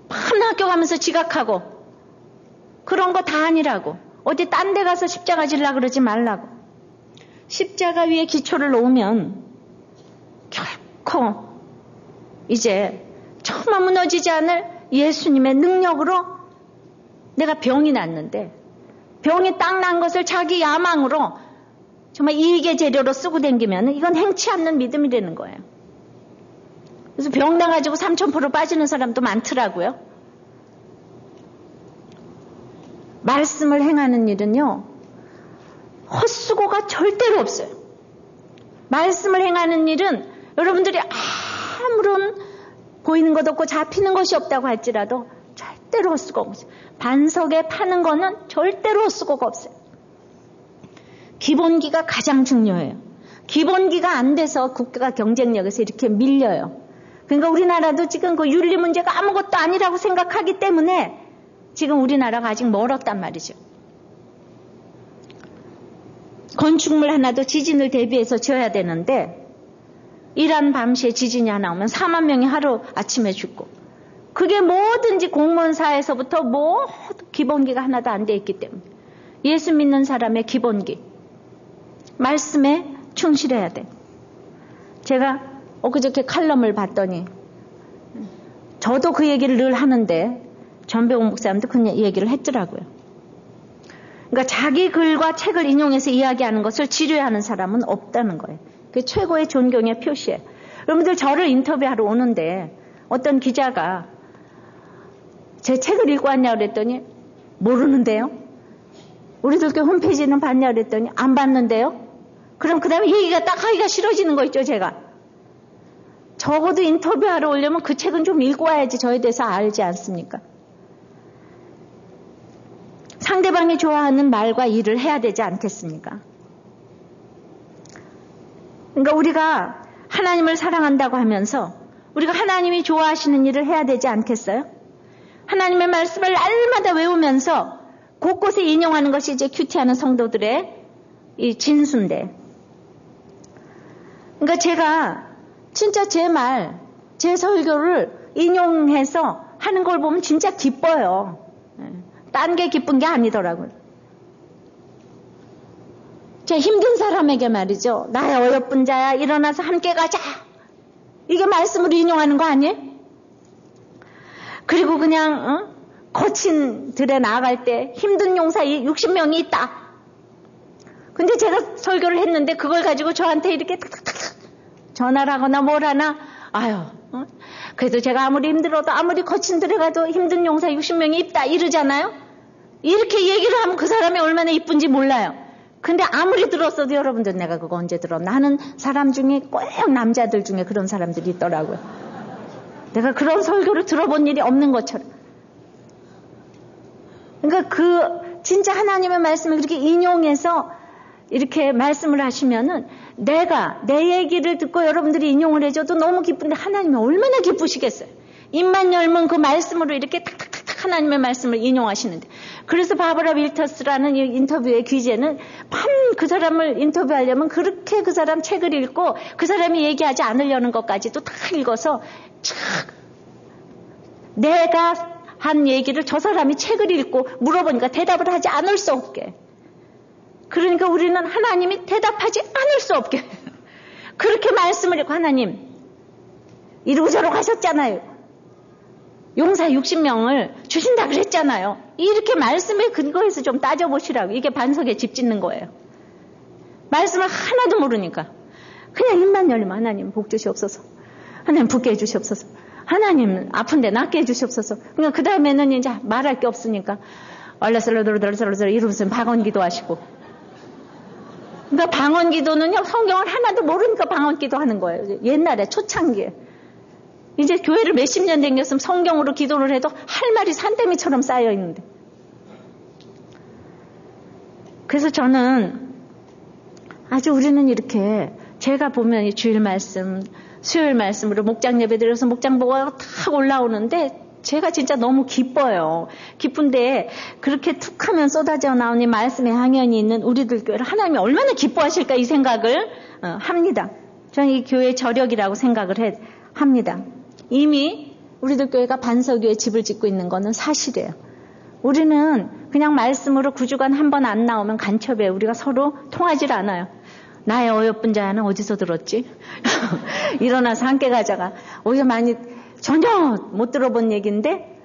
밤낮 학교 가면서 지각하고 그런 거 다 아니라고. 어디 딴 데 가서 십자가 지려고 그러지 말라고. 십자가 위에 기초를 놓으면 결코 이제 차마 무너지지 않을 예수님의 능력으로 내가 병이 났는데 병이 딱 난 것을 자기 야망으로 정말 이익의 재료로 쓰고 다니면 이건 행치 않는 믿음이 되는 거예요. 그래서 병 나가지고 3000% 빠지는 사람도 많더라고요. 말씀을 행하는 일은요, 헛수고가 절대로 없어요. 말씀을 행하는 일은 여러분들이 아무런 보이는 것 없고 잡히는 것이 없다고 할지라도 절대로 헛수고가 없어요. 반석에 파는 거는 절대로 헛수고가 없어요. 기본기가 가장 중요해요. 기본기가 안 돼서 국가 경쟁력에서 이렇게 밀려요. 그러니까 우리나라도 지금 그 윤리 문제가 아무것도 아니라고 생각하기 때문에 지금 우리나라가 아직 멀었단 말이죠. 건축물 하나도 지진을 대비해서 지어야 되는데 이란 밤시에 지진이 하나 오면 4만 명이 하루 아침에 죽고 그게 뭐든지 공무원사에서부터 모두 기본기가 하나도 안 돼 있기 때문에 예수 믿는 사람의 기본기 말씀에 충실해야 돼. 제가 엊그저께 칼럼을 봤더니 저도 그 얘기를 늘 하는데 전배웅 목사님도 그 얘기를 했더라고요. 그러니까 자기 글과 책을 인용해서 이야기하는 것을 지뢰하는 사람은 없다는 거예요. 그게 최고의 존경의 표시예요. 여러분들 저를 인터뷰하러 오는데 어떤 기자가 제 책을 읽고 왔냐고 그랬더니 모르는데요. 우리들 교회 홈페이지는 봤냐고 그랬더니 안 봤는데요. 그럼 그 다음에 얘기가 딱 하기가 싫어지는 거 있죠, 제가. 적어도 인터뷰하러 오려면 그 책은 좀 읽고 와야지 저에 대해서 알지 않습니까? 상대방이 좋아하는 말과 일을 해야 되지 않겠습니까? 그러니까 우리가 하나님을 사랑한다고 하면서 우리가 하나님이 좋아하시는 일을 해야 되지 않겠어요? 하나님의 말씀을 날마다 외우면서 곳곳에 인용하는 것이 이제 큐티하는 성도들의 이 진수인데, 그러니까 제가 진짜 제 설교를 인용해서 하는 걸 보면 진짜 기뻐요. 딴 게 기쁜 게 아니더라고요. 제 힘든 사람에게 말이죠. 나의 어여쁜 자야, 일어나서 함께 가자. 이게 말씀으로 인용하는 거 아니에요? 그리고 그냥 거친 들에 나아갈 때 힘든 용사 60명이 있다. 근데 제가 설교를 했는데 그걸 가지고 저한테 이렇게 탁탁탁 전화를 하거나 뭘 하나, 그래도 제가 아무리 힘들어도 아무리 거친 들에 가도 힘든 용사 60명이 있다 이러잖아요. 이렇게 얘기를 하면 그 사람이 얼마나 이쁜지 몰라요. 근데 아무리 들었어도 여러분들 내가 그거 언제 들었나 하는 사람 중에 꼭 남자들 중에 그런 사람들이 있더라고요. 내가 그런 설교를 들어본 일이 없는 것처럼. 그러니까 진짜 하나님의 말씀을 그렇게 인용해서 이렇게 말씀을 하시면은 내가 내 얘기를 듣고 여러분들이 인용을 해줘도 너무 기쁜데 하나님이 얼마나 기쁘시겠어요. 입만 열면 그 말씀으로 이렇게 탁탁탁탁 하나님의 말씀을 인용하시는데, 그래서 바버라 밀터스라는 이 인터뷰의 귀재는 그 사람을 인터뷰하려면 그렇게 그 사람 책을 읽고 그 사람이 얘기하지 않으려는 것까지도 다 읽어서 내가 한 얘기를 저 사람이 책을 읽고 물어보니까 대답을 하지 않을 수 없게, 그러니까 우리는 하나님이 대답하지 않을 수 없게 그렇게 말씀을 읽고, 하나님 이러고 저러고 하셨잖아요. 용사 60명을 주신다 그랬잖아요. 이렇게 말씀에 근거해서 좀 따져보시라고. 이게 반석에 집 짓는 거예요. 말씀을 하나도 모르니까 그냥 입만 열리면 하나님 복 주시옵소서, 하나님 붙게 해주시옵소서, 하나님 아픈데 낫게 해주시옵소서. 그러니까 그 다음에는 이제 말할 게 없으니까 얼라슬러들어들어들어 이러면서 방언기도 하시고. 그러니까 방언기도는요, 성경을 하나도 모르니까 방언기도 하는 거예요. 옛날에 초창기에. 이제 교회를 몇십 년 댕겼으면 성경으로 기도를 해도 할 말이 산더미처럼 쌓여 있는데. 그래서 저는 아주 우리는 이렇게 제가 보면 이 주일 말씀, 수요일 말씀으로 목장 예배 드려서 목장 보고가 탁 올라오는데 제가 진짜 너무 기뻐요. 기쁜데 그렇게 툭 하면 쏟아져 나오는 말씀에 항연이 있는 우리들 교회를 하나님이 얼마나 기뻐하실까 이 생각을 합니다. 저는 이 교회의 저력이라고 생각을 합니다. 이미 우리들 교회가 반석 위에 집을 짓고 있는 거는 사실이에요. 우리는 그냥 말씀으로 9주간 한 번 안 나오면 간첩에 우리가 서로 통하질 않아요. 나의 어여쁜 자야는 어디서 들었지? 일어나서 함께 가자가 어디서 많이 전혀 못 들어본 얘기인데,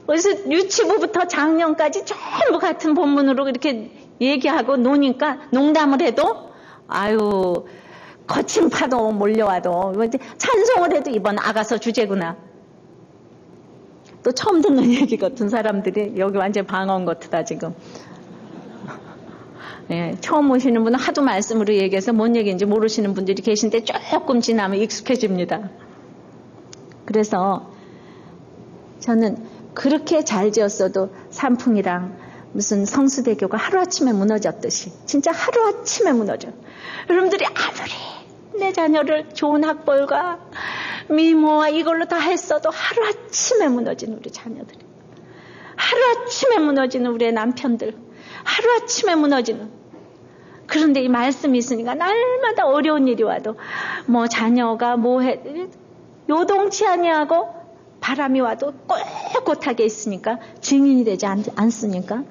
그래서 유치부부터 작년까지 전부 같은 본문으로 이렇게 얘기하고 노니까 농담을 해도 아유 거친 파도 몰려와도 찬송을 해도 이번 아가서 주제구나. 또 처음 듣는 얘기 같은 사람들이 여기 완전 방언 같다 지금. 예, 처음 오시는 분은 하도 말씀으로 얘기해서 뭔 얘기인지 모르시는 분들이 계신데 조금 지나면 익숙해집니다. 그래서 저는 그렇게 잘 지었어도 산풍이랑 무슨 성수대교가 하루아침에 무너졌듯이 진짜 하루아침에 무너져. 여러분들이 아무리 내 자녀를 좋은 학벌과 미모와 이걸로 다 했어도 하루아침에 무너지는 우리 자녀들이, 하루아침에 무너지는 우리의 남편들, 하루아침에 무너지는. 그런데 이 말씀이 있으니까 날마다 어려운 일이 와도 뭐 자녀가 뭐해 요동치 아니하고 바람이 와도 꼿꼿하게 있으니까 증인이 되지 않습니까?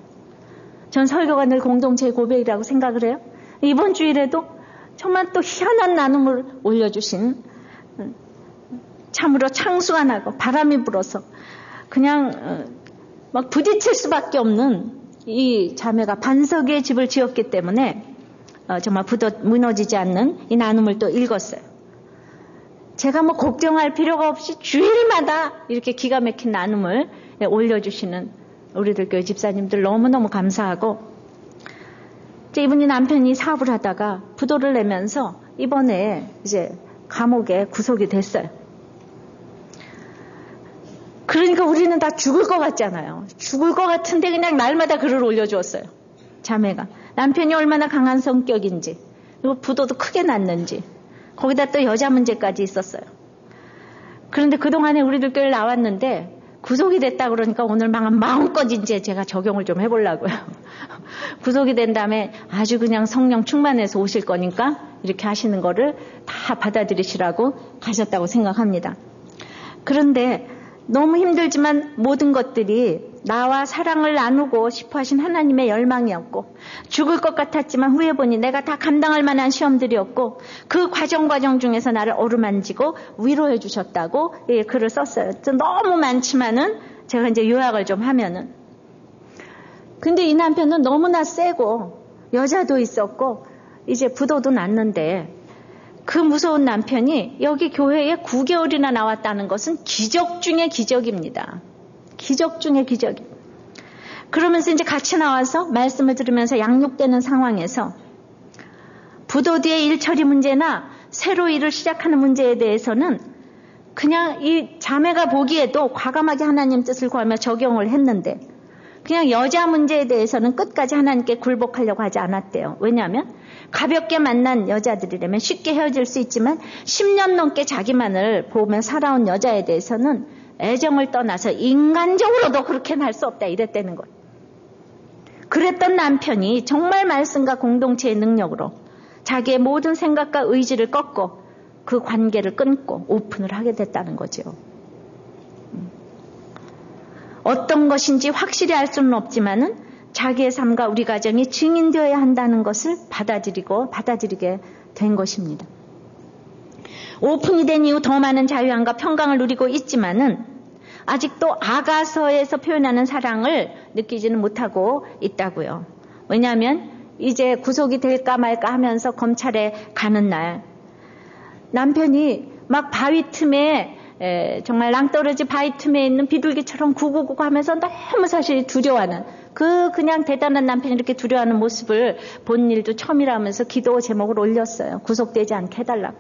전 설교가 늘 공동체의 고백이라고 생각을 해요. 이번 주일에도 정말 또 희한한 나눔을 올려주신, 참으로 창수가 나고 바람이 불어서 그냥 막 부딪힐 수밖에 없는 이 자매가 반석 위에 집을 지었기 때문에 정말 무너지지 않는 이 나눔을 또 읽었어요. 제가 뭐 걱정할 필요가 없이 주일마다 이렇게 기가 막힌 나눔을 올려주시는 우리들 교회 집사님들 너무너무 감사하고, 이분이 남편이 사업을 하다가 부도를 내면서 이번에 이제 감옥에 구속이 됐어요. 그러니까 우리는 다 죽을 것 같잖아요. 죽을 것 같은데 그냥 날마다 글을 올려주었어요. 자매가. 남편이 얼마나 강한 성격인지, 그리고 부도도 크게 났는지, 거기다 또 여자 문제까지 있었어요. 그런데 그동안에 우리들 교회 나왔는데 구속이 됐다 그러니까 오늘 마음껏 이제 제가 적용을 좀 해보려고요. 구속이 된 다음에 아주 그냥 성령 충만해서 오실 거니까 이렇게 하시는 거를 다 받아들이시라고 가셨다고 생각합니다. 그런데 너무 힘들지만 모든 것들이 나와 사랑을 나누고 싶어 하신 하나님의 열망이었고, 죽을 것 같았지만 후에 보니 내가 다 감당할 만한 시험들이었고, 그 과정 중에서 나를 어루만지고 위로해 주셨다고 글을 썼어요. 너무 많지만은 제가 이제 요약을 좀 하면은, 근데 이 남편은 너무나 세고 여자도 있었고 이제 부도도 났는데, 그 무서운 남편이 여기 교회에 9개월이나 나왔다는 것은 기적 중의 기적입니다. 기적 중의 기적. 그러면서 이제 같이 나와서 말씀을 들으면서 양육되는 상황에서 부도 뒤의 일 처리 문제나 새로 일을 시작하는 문제에 대해서는 그냥 이 자매가 보기에도 과감하게 하나님 뜻을 구하며 적용을 했는데, 그냥 여자 문제에 대해서는 끝까지 하나님께 굴복하려고 하지 않았대요. 왜냐하면 가볍게 만난 여자들이라면 쉽게 헤어질 수 있지만 10년 넘게 자기만을 보며 살아온 여자에 대해서는 애정을 떠나서 인간적으로도 그렇게는 할 수 없다 이랬다는 거예요. 그랬던 남편이 정말 말씀과 공동체의 능력으로 자기의 모든 생각과 의지를 꺾고 그 관계를 끊고 오픈을 하게 됐다는 거죠. 어떤 것인지 확실히 알 수는 없지만은 자기의 삶과 우리 가정이 증인되어야 한다는 것을 받아들이게 된 것입니다. 오픈이 된 이후 더 많은 자유함과 평강을 누리고 있지만은 아직도 아가서에서 표현하는 사랑을 느끼지는 못하고 있다고요. 왜냐하면 이제 구속이 될까 말까 하면서 검찰에 가는 날 남편이 막 바위 틈에 정말 낭떠러지 바위 틈에 있는 비둘기처럼 구구구구 하면서 너무 사실 두려워하는, 그냥 대단한 남편이 이렇게 두려워하는 모습을 본 일도 처음이라면서 기도 제목을 올렸어요. 구속되지 않게 해달라고.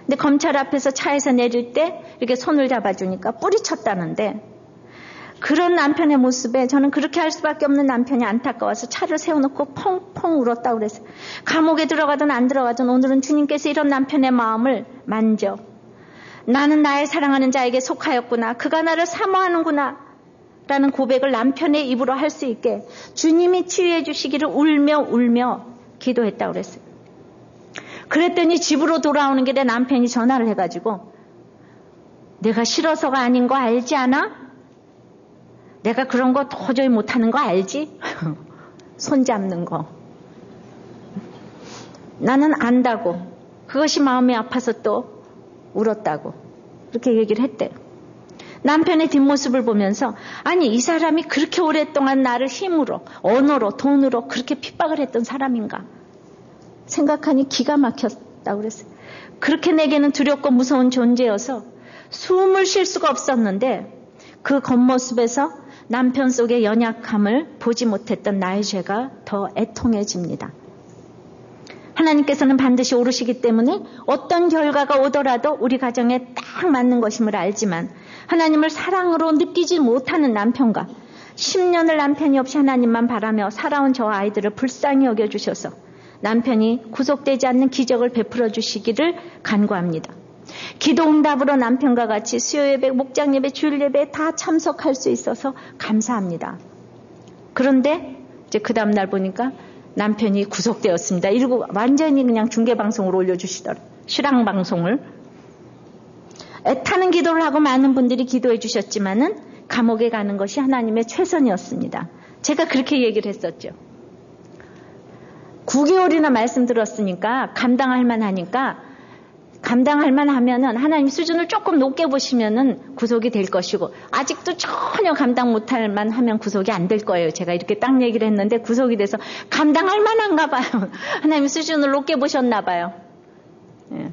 근데 검찰 앞에서 차에서 내릴 때 이렇게 손을 잡아주니까 뿌리쳤다는데, 그런 남편의 모습에 저는 그렇게 할 수밖에 없는 남편이 안타까워서 차를 세워놓고 펑펑 울었다고 그랬어요. 감옥에 들어가든 안 들어가든 오늘은 주님께서 이런 남편의 마음을 만져, 나는 나의 사랑하는 자에게 속하였구나, 그가 나를 사모하는구나 라는 고백을 남편의 입으로 할 수 있게 주님이 치유해 주시기를 울며 기도했다고 그랬어요. 그랬더니 집으로 돌아오는 길에 남편이 전화를 해가지고, 내가 싫어서가 아닌 거 알지 않아? 내가 그런 거 도저히 못하는 거 알지? 손 잡는 거. 나는 안다고. 그것이 마음이 아파서 또 울었다고. 그렇게 얘기를 했대요. 남편의 뒷모습을 보면서, 아니 이 사람이 그렇게 오랫동안 나를 힘으로, 언어로, 돈으로 그렇게 핍박을 했던 사람인가 생각하니 기가 막혔다고 그랬어요. 그렇게 내게는 두렵고 무서운 존재여서 숨을 쉴 수가 없었는데, 그 겉모습에서 남편 속의 연약함을 보지 못했던 나의 죄가 더 애통해집니다. 하나님께서는 반드시 오르시기 때문에 어떤 결과가 오더라도 우리 가정에 딱 맞는 것임을 알지만, 하나님을 사랑으로 느끼지 못하는 남편과 10년을 남편이 없이 하나님만 바라며 살아온 저와 아이들을 불쌍히 여겨주셔서 남편이 구속되지 않는 기적을 베풀어 주시기를 간구합니다. 기도 응답으로 남편과 같이 수요예배, 목장예배, 주일예배에 다 참석할 수 있어서 감사합니다. 그런데 이제 그 다음날 보니까 남편이 구속되었습니다. 이러고 완전히 그냥 중계방송으로 올려주시더라고요. 실황방송을. 애타는 기도를 하고 많은 분들이 기도해 주셨지만은 감옥에 가는 것이 하나님의 최선이었습니다. 제가 그렇게 얘기를 했었죠. 9개월이나 말씀 들었으니까 감당할 만하면은 하나님 수준을 조금 높게 보시면은 구속이 될 것이고, 아직도 전혀 감당 못할 만하면 구속이 안 될 거예요. 제가 이렇게 딱 얘기를 했는데 구속이 돼서 감당할 만한가 봐요. 하나님 수준을 높게 보셨나 봐요. 예.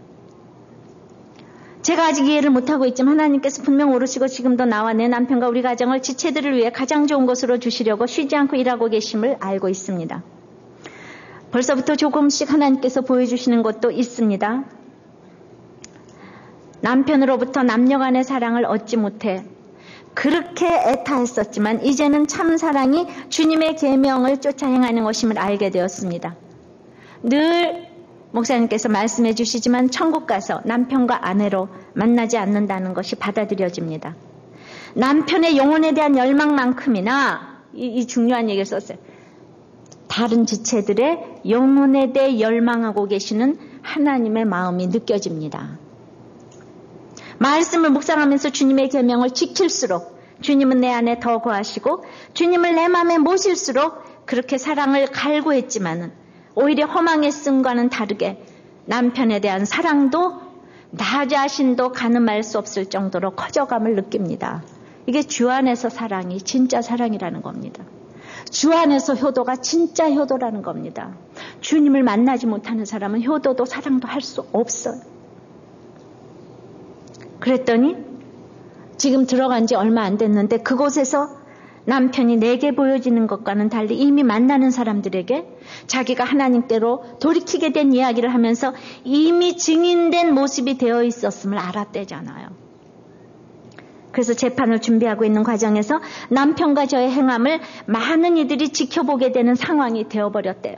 제가 아직 이해를 못하고 있지만 하나님께서 분명 오르시고 지금도 나와 내 남편과 우리 가정을 지체들을 위해 가장 좋은 것으로 주시려고 쉬지 않고 일하고 계심을 알고 있습니다. 벌써부터 조금씩 하나님께서 보여주시는 것도 있습니다. 남편으로부터 남녀간의 사랑을 얻지 못해 그렇게 애타했었지만 이제는 참 사랑이 주님의 계명을 쫓아 행하는 것임을 알게 되었습니다. 늘 목사님께서 말씀해 주시지만 천국 가서 남편과 아내로 만나지 않는다는 것이 받아들여집니다. 남편의 영혼에 대한 열망만큼이나 이 중요한 얘기를 썼어요. 다른 지체들의 영혼에 대해 열망하고 계시는 하나님의 마음이 느껴집니다. 말씀을 묵상하면서 주님의 계명을 지킬수록 주님은 내 안에 더 거하시고 주님을 내 마음에 모실수록 그렇게 사랑을 갈구했지만은 오히려 허망의 쓴과는 다르게 남편에 대한 사랑도 나 자신도 가늠할 수 없을 정도로 커져감을 느낍니다. 이게 주 안에서 사랑이 진짜 사랑이라는 겁니다. 주 안에서 효도가 진짜 효도라는 겁니다. 주님을 만나지 못하는 사람은 효도도 사랑도 할 수 없어요. 그랬더니 지금 들어간 지 얼마 안 됐는데 그곳에서 남편이 내게 보여지는 것과는 달리 이미 만나는 사람들에게 자기가 하나님께로 돌이키게 된 이야기를 하면서 이미 증인된 모습이 되어 있었음을 알았대잖아요. 그래서 재판을 준비하고 있는 과정에서 남편과 저의 행함을 많은 이들이 지켜보게 되는 상황이 되어버렸대요.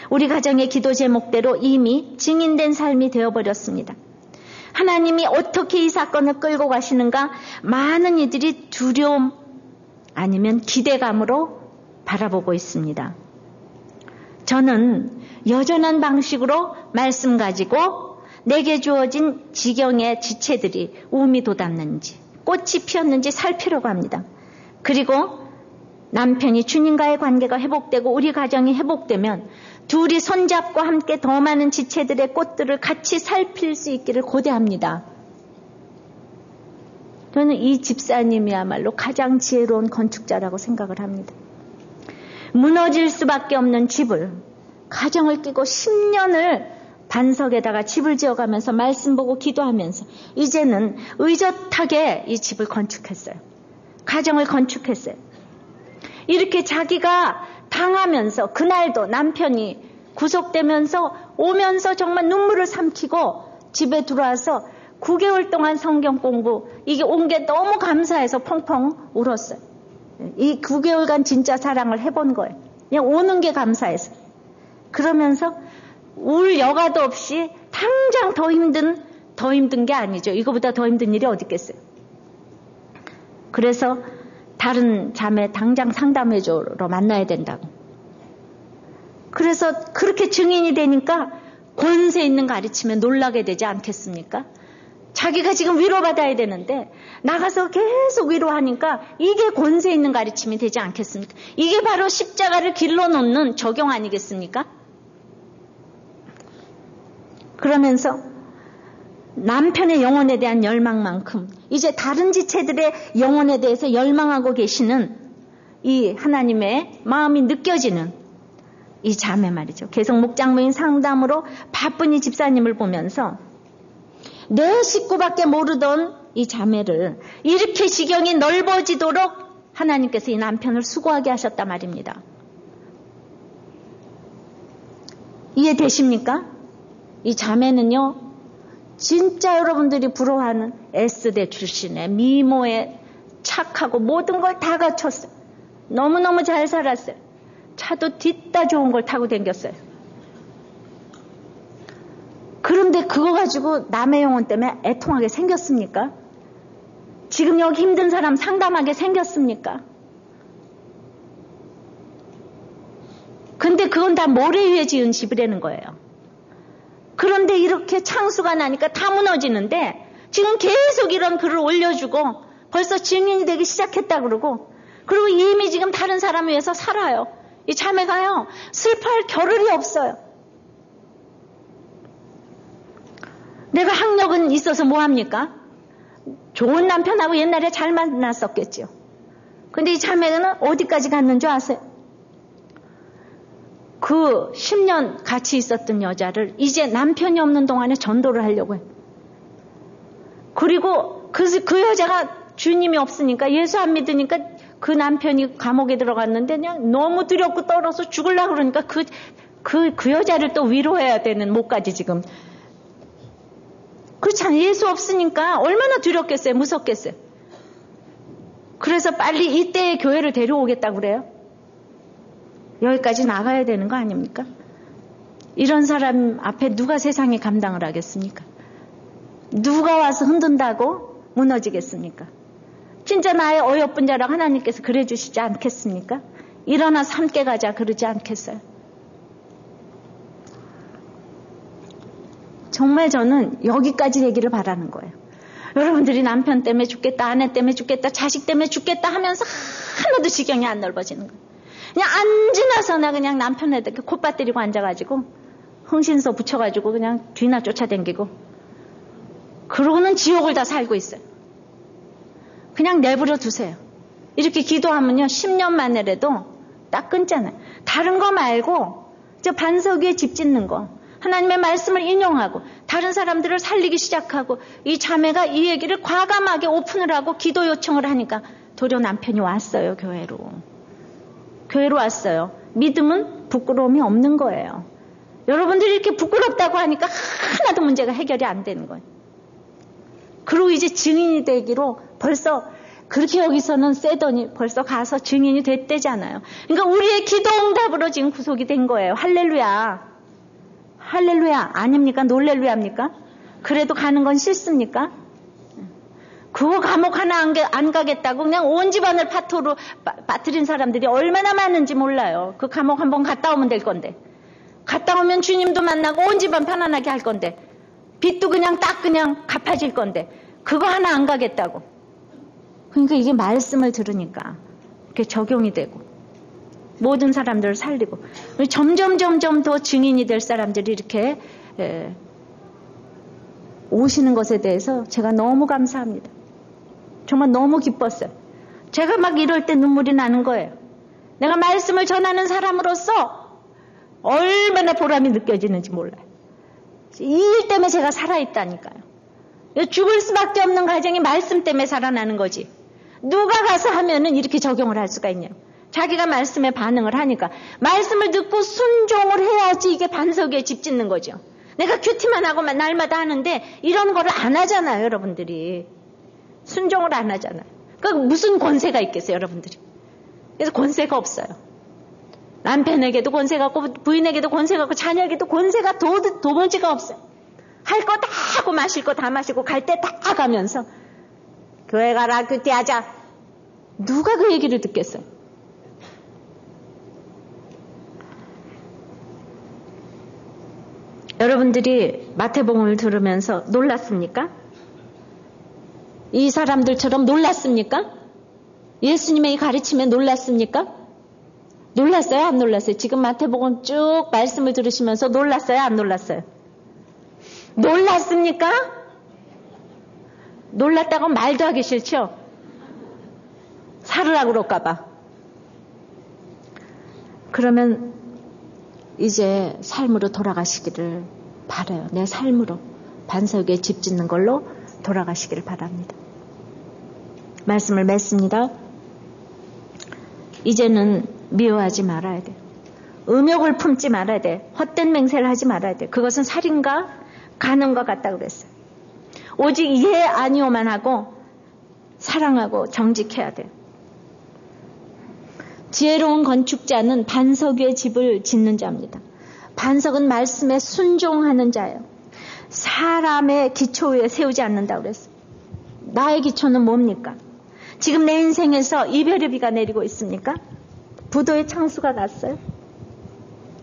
우리 가정의 기도 제목대로 이미 증인된 삶이 되어버렸습니다. 하나님이 어떻게 이 사건을 끌고 가시는가 많은 이들이 두려움 아니면 기대감으로 바라보고 있습니다. 저는 여전한 방식으로 말씀 가지고 내게 주어진 지경의 지체들이 우미 돋았는지 꽃이 피었는지 살피려고 합니다. 그리고 남편이 주님과의 관계가 회복되고 우리 가정이 회복되면 둘이 손잡고 함께 더 많은 지체들의 꽃들을 같이 살필 수 있기를 고대합니다. 저는 이 집사님이야말로 가장 지혜로운 건축자라고 생각을 합니다. 무너질 수밖에 없는 집을 가정을 끼고 10년을 반석에다가 집을 지어가면서 말씀 보고 기도하면서 이제는 의젓하게 이 집을 건축했어요. 가정을 건축했어요. 이렇게 자기가 당하면서 그날도 남편이 구속되면서 오면서 정말 눈물을 삼키고 집에 들어와서 9개월 동안 성경 공부 이게 온 게 너무 감사해서 펑펑 울었어요. 이 9개월간 진짜 사랑을 해본 거예요. 그냥 오는 게 감사해서. 그러면서 울 여가도 없이 당장 더 힘든 게 아니죠. 이거보다 더 힘든 일이 어디 있겠어요. 그래서 다른 자매 당장 상담해줘로 만나야 된다고. 그래서 그렇게 증인이 되니까 권세 있는 가르침에 놀라게 되지 않겠습니까? 자기가 지금 위로받아야 되는데 나가서 계속 위로하니까 이게 권세 있는 가르침이 되지 않겠습니까? 이게 바로 십자가를 길러놓는 적용 아니겠습니까? 그러면서 남편의 영혼에 대한 열망만큼 이제 다른 지체들의 영혼에 대해서 열망하고 계시는 이 하나님의 마음이 느껴지는 이 자매 말이죠. 계속 목장모인 상담으로 바쁜 이 집사님을 보면서 내 식구밖에 모르던 이 자매를 이렇게 지경이 넓어지도록 하나님께서 이 남편을 수고하게 하셨단 말입니다. 이해되십니까? 이 자매는요, 진짜 여러분들이 부러워하는 S대 출신의 미모에 착하고 모든 걸 다 갖췄어요. 너무너무 잘 살았어요. 차도 뒤따 좋은 걸 타고 다녔어요. 그런데 그거 가지고 남의 영혼 때문에 애통하게 생겼습니까? 지금 여기 힘든 사람 상담하게 생겼습니까? 근데 그건 다 모래 위에 지은 집이라는 거예요. 그런데 이렇게 창수가 나니까 다 무너지는데 지금 계속 이런 글을 올려주고 벌써 증인이 되기 시작했다 그러고 그리고 이미 지금 다른 사람 위해서 살아요. 이 자매가요. 슬퍼할 겨를이 없어요. 내가 학력은 있어서 뭐합니까? 좋은 남편하고 옛날에 잘 만났었겠죠. 근데 이 자매는 어디까지 갔는 줄 아세요? 그 10년 같이 있었던 여자를 이제 남편이 없는 동안에 전도를 하려고 해요. 그리고 그 여자가 주님이 없으니까 예수 안 믿으니까 그 남편이 감옥에 들어갔는데 그냥 너무 두렵고 떨어서 죽으려고 그러니까 그 여자를 또 위로해야 되는 목까지 지금. 그렇잖아요. 예수 없으니까 얼마나 두렵겠어요. 무섭겠어요. 그래서 빨리 이때의 교회를 데려오겠다고 그래요. 여기까지 나가야 되는 거 아닙니까? 이런 사람 앞에 누가 세상에 감당을 하겠습니까? 누가 와서 흔든다고 무너지겠습니까? 진짜 나의 어여쁜 자라고 하나님께서 그래 주시지 않겠습니까? 일어나서 함께 가자 그러지 않겠어요? 정말 저는 여기까지 되기를 바라는 거예요. 여러분들이 남편 때문에 죽겠다, 아내 때문에 죽겠다, 자식 때문에 죽겠다 하면서 하나도 지경이 안 넓어지는 거예요. 그냥 앉으나서나 그냥 남편에게 콧밭 때리고 앉아가지고 흥신소 붙여가지고 그냥 뒤나 쫓아다니고 그러고는 지옥을 다 살고 있어요. 그냥 내버려 두세요. 이렇게 기도하면요 10년 만에라도 딱 끊잖아요. 다른 거 말고 저 반석 위에 집 짓는 거, 하나님의 말씀을 인용하고 다른 사람들을 살리기 시작하고, 이 자매가 이 얘기를 과감하게 오픈을 하고 기도 요청을 하니까 도리어 남편이 왔어요. 교회로 왔어요. 믿음은 부끄러움이 없는 거예요. 여러분들이 이렇게 부끄럽다고 하니까 하나도 문제가 해결이 안 되는 거예요. 그리고 이제 증인이 되기로 벌써 그렇게 여기서는 세더니 벌써 가서 증인이 됐대잖아요. 그러니까 우리의 기도 응답으로 지금 구속이 된 거예요. 할렐루야. 할렐루야 아닙니까? 놀렐루야입니까? 그래도 가는 건 싫습니까? 그거 감옥 하나 안 가겠다고 그냥 온 집안을 파토로 빠뜨린 사람들이 얼마나 많은지 몰라요. 그 감옥 한번 갔다 오면 될 건데, 갔다 오면 주님도 만나고 온 집안 편안하게 할 건데, 빚도 그냥 갚아질 건데, 그거 하나 안 가겠다고. 그러니까 이게 말씀을 들으니까 이렇게 적용이 되고 모든 사람들을 살리고 점점 더 증인이 될 사람들이 이렇게 오시는 것에 대해서 제가 너무 감사합니다. 정말 너무 기뻤어요. 제가 막 이럴 때 눈물이 나는 거예요. 내가 말씀을 전하는 사람으로서 얼마나 보람이 느껴지는지 몰라요. 이 일 때문에 제가 살아있다니까요. 죽을 수밖에 없는 가정이 말씀 때문에 살아나는 거지. 누가 가서 하면은 이렇게 적용을 할 수가 있냐고. 자기가 말씀에 반응을 하니까 말씀을 듣고 순종을 해야지 이게 반석 위에 집 짓는 거죠. 내가 큐티만 하고 날마다 하는데 이런 거를 안 하잖아요. 여러분들이 순종을 안 하잖아요. 그러니까 무슨 권세가 있겠어요. 여러분들이. 그래서 권세가 없어요. 남편에게도 권세가 없고 부인에게도 권세가 없고 자녀에게도 권세가 도무지가 없어요. 할 거 다 하고 마실 거 다 마시고 갈 때 다 가면서 교회 가라 큐티하자. 누가 그 얘기를 듣겠어요? 여러분들이 마태복음을 들으면서 놀랐습니까? 이 사람들처럼 놀랐습니까? 예수님의 이 가르침에 놀랐습니까? 놀랐어요? 안 놀랐어요? 지금 마태복음 쭉 말씀을 들으시면서 놀랐어요? 안 놀랐어요? 놀랐습니까? 놀랐다고 말도 하기 싫죠? 살으라고 그럴까봐. 그러면 이제 삶으로 돌아가시기를 바라요. 내 삶으로 반석 위에 집 짓는 걸로 돌아가시기를 바랍니다. 말씀을 맺습니다. 이제는 미워하지 말아야 돼. 음욕을 품지 말아야 돼. 헛된 맹세를 하지 말아야 돼. 그것은 살인과 간음과 같다고 그랬어요. 오직 예 아니오만 하고 사랑하고 정직해야 돼. 지혜로운 건축자는 반석 위에 집을 짓는 자입니다. 반석은 말씀에 순종하는 자예요. 사람의 기초 위에 세우지 않는다고 그랬어요. 나의 기초는 뭡니까? 지금 내 인생에서 이별의 비가 내리고 있습니까? 부도의 창수가 났어요.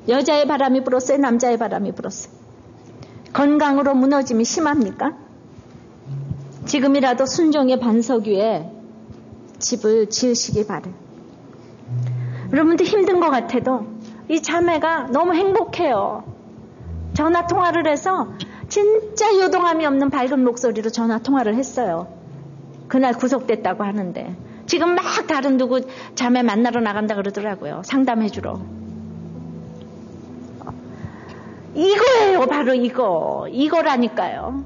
여자의 바람이 불었어요? 남자의 바람이 불었어요? 건강으로 무너짐이 심합니까? 지금이라도 순종의 반석 위에 집을 지으시기 바래요. 여러분들 힘든 것 같아도 이 자매가 너무 행복해요. 전화 통화를 해서 진짜 요동함이 없는 밝은 목소리로 전화 통화를 했어요. 그날 구속됐다고 하는데 지금 막 다른 누구 자매 만나러 나간다 그러더라고요. 상담해주러. 이거예요. 바로 이거라니까요.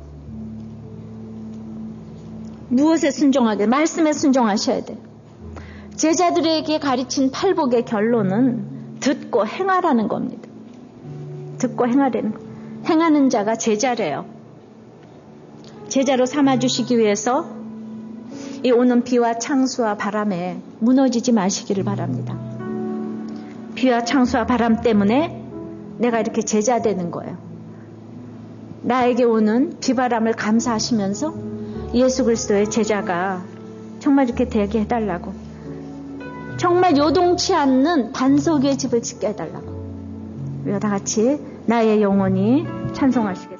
무엇에 순종하게? 말씀에 순종하셔야 돼요. 제자들에게 가르친 팔복의 결론은 듣고 행하라는 겁니다. 듣고 행하라는 거. 행하는 자가 제자래요. 제자로 삼아주시기 위해서 이 오는 비와 창수와 바람에 무너지지 마시기를 바랍니다. 비와 창수와 바람 때문에 내가 이렇게 제자 되는 거예요. 나에게 오는 비바람을 감사하시면서 예수 그리스도의 제자가 정말 이렇게 되게 해달라고, 정말 요동치 않는 반석 위에 집을 짓게 해달라고. 우리가 다 같이 나의 영혼이 찬송하시겠습니다.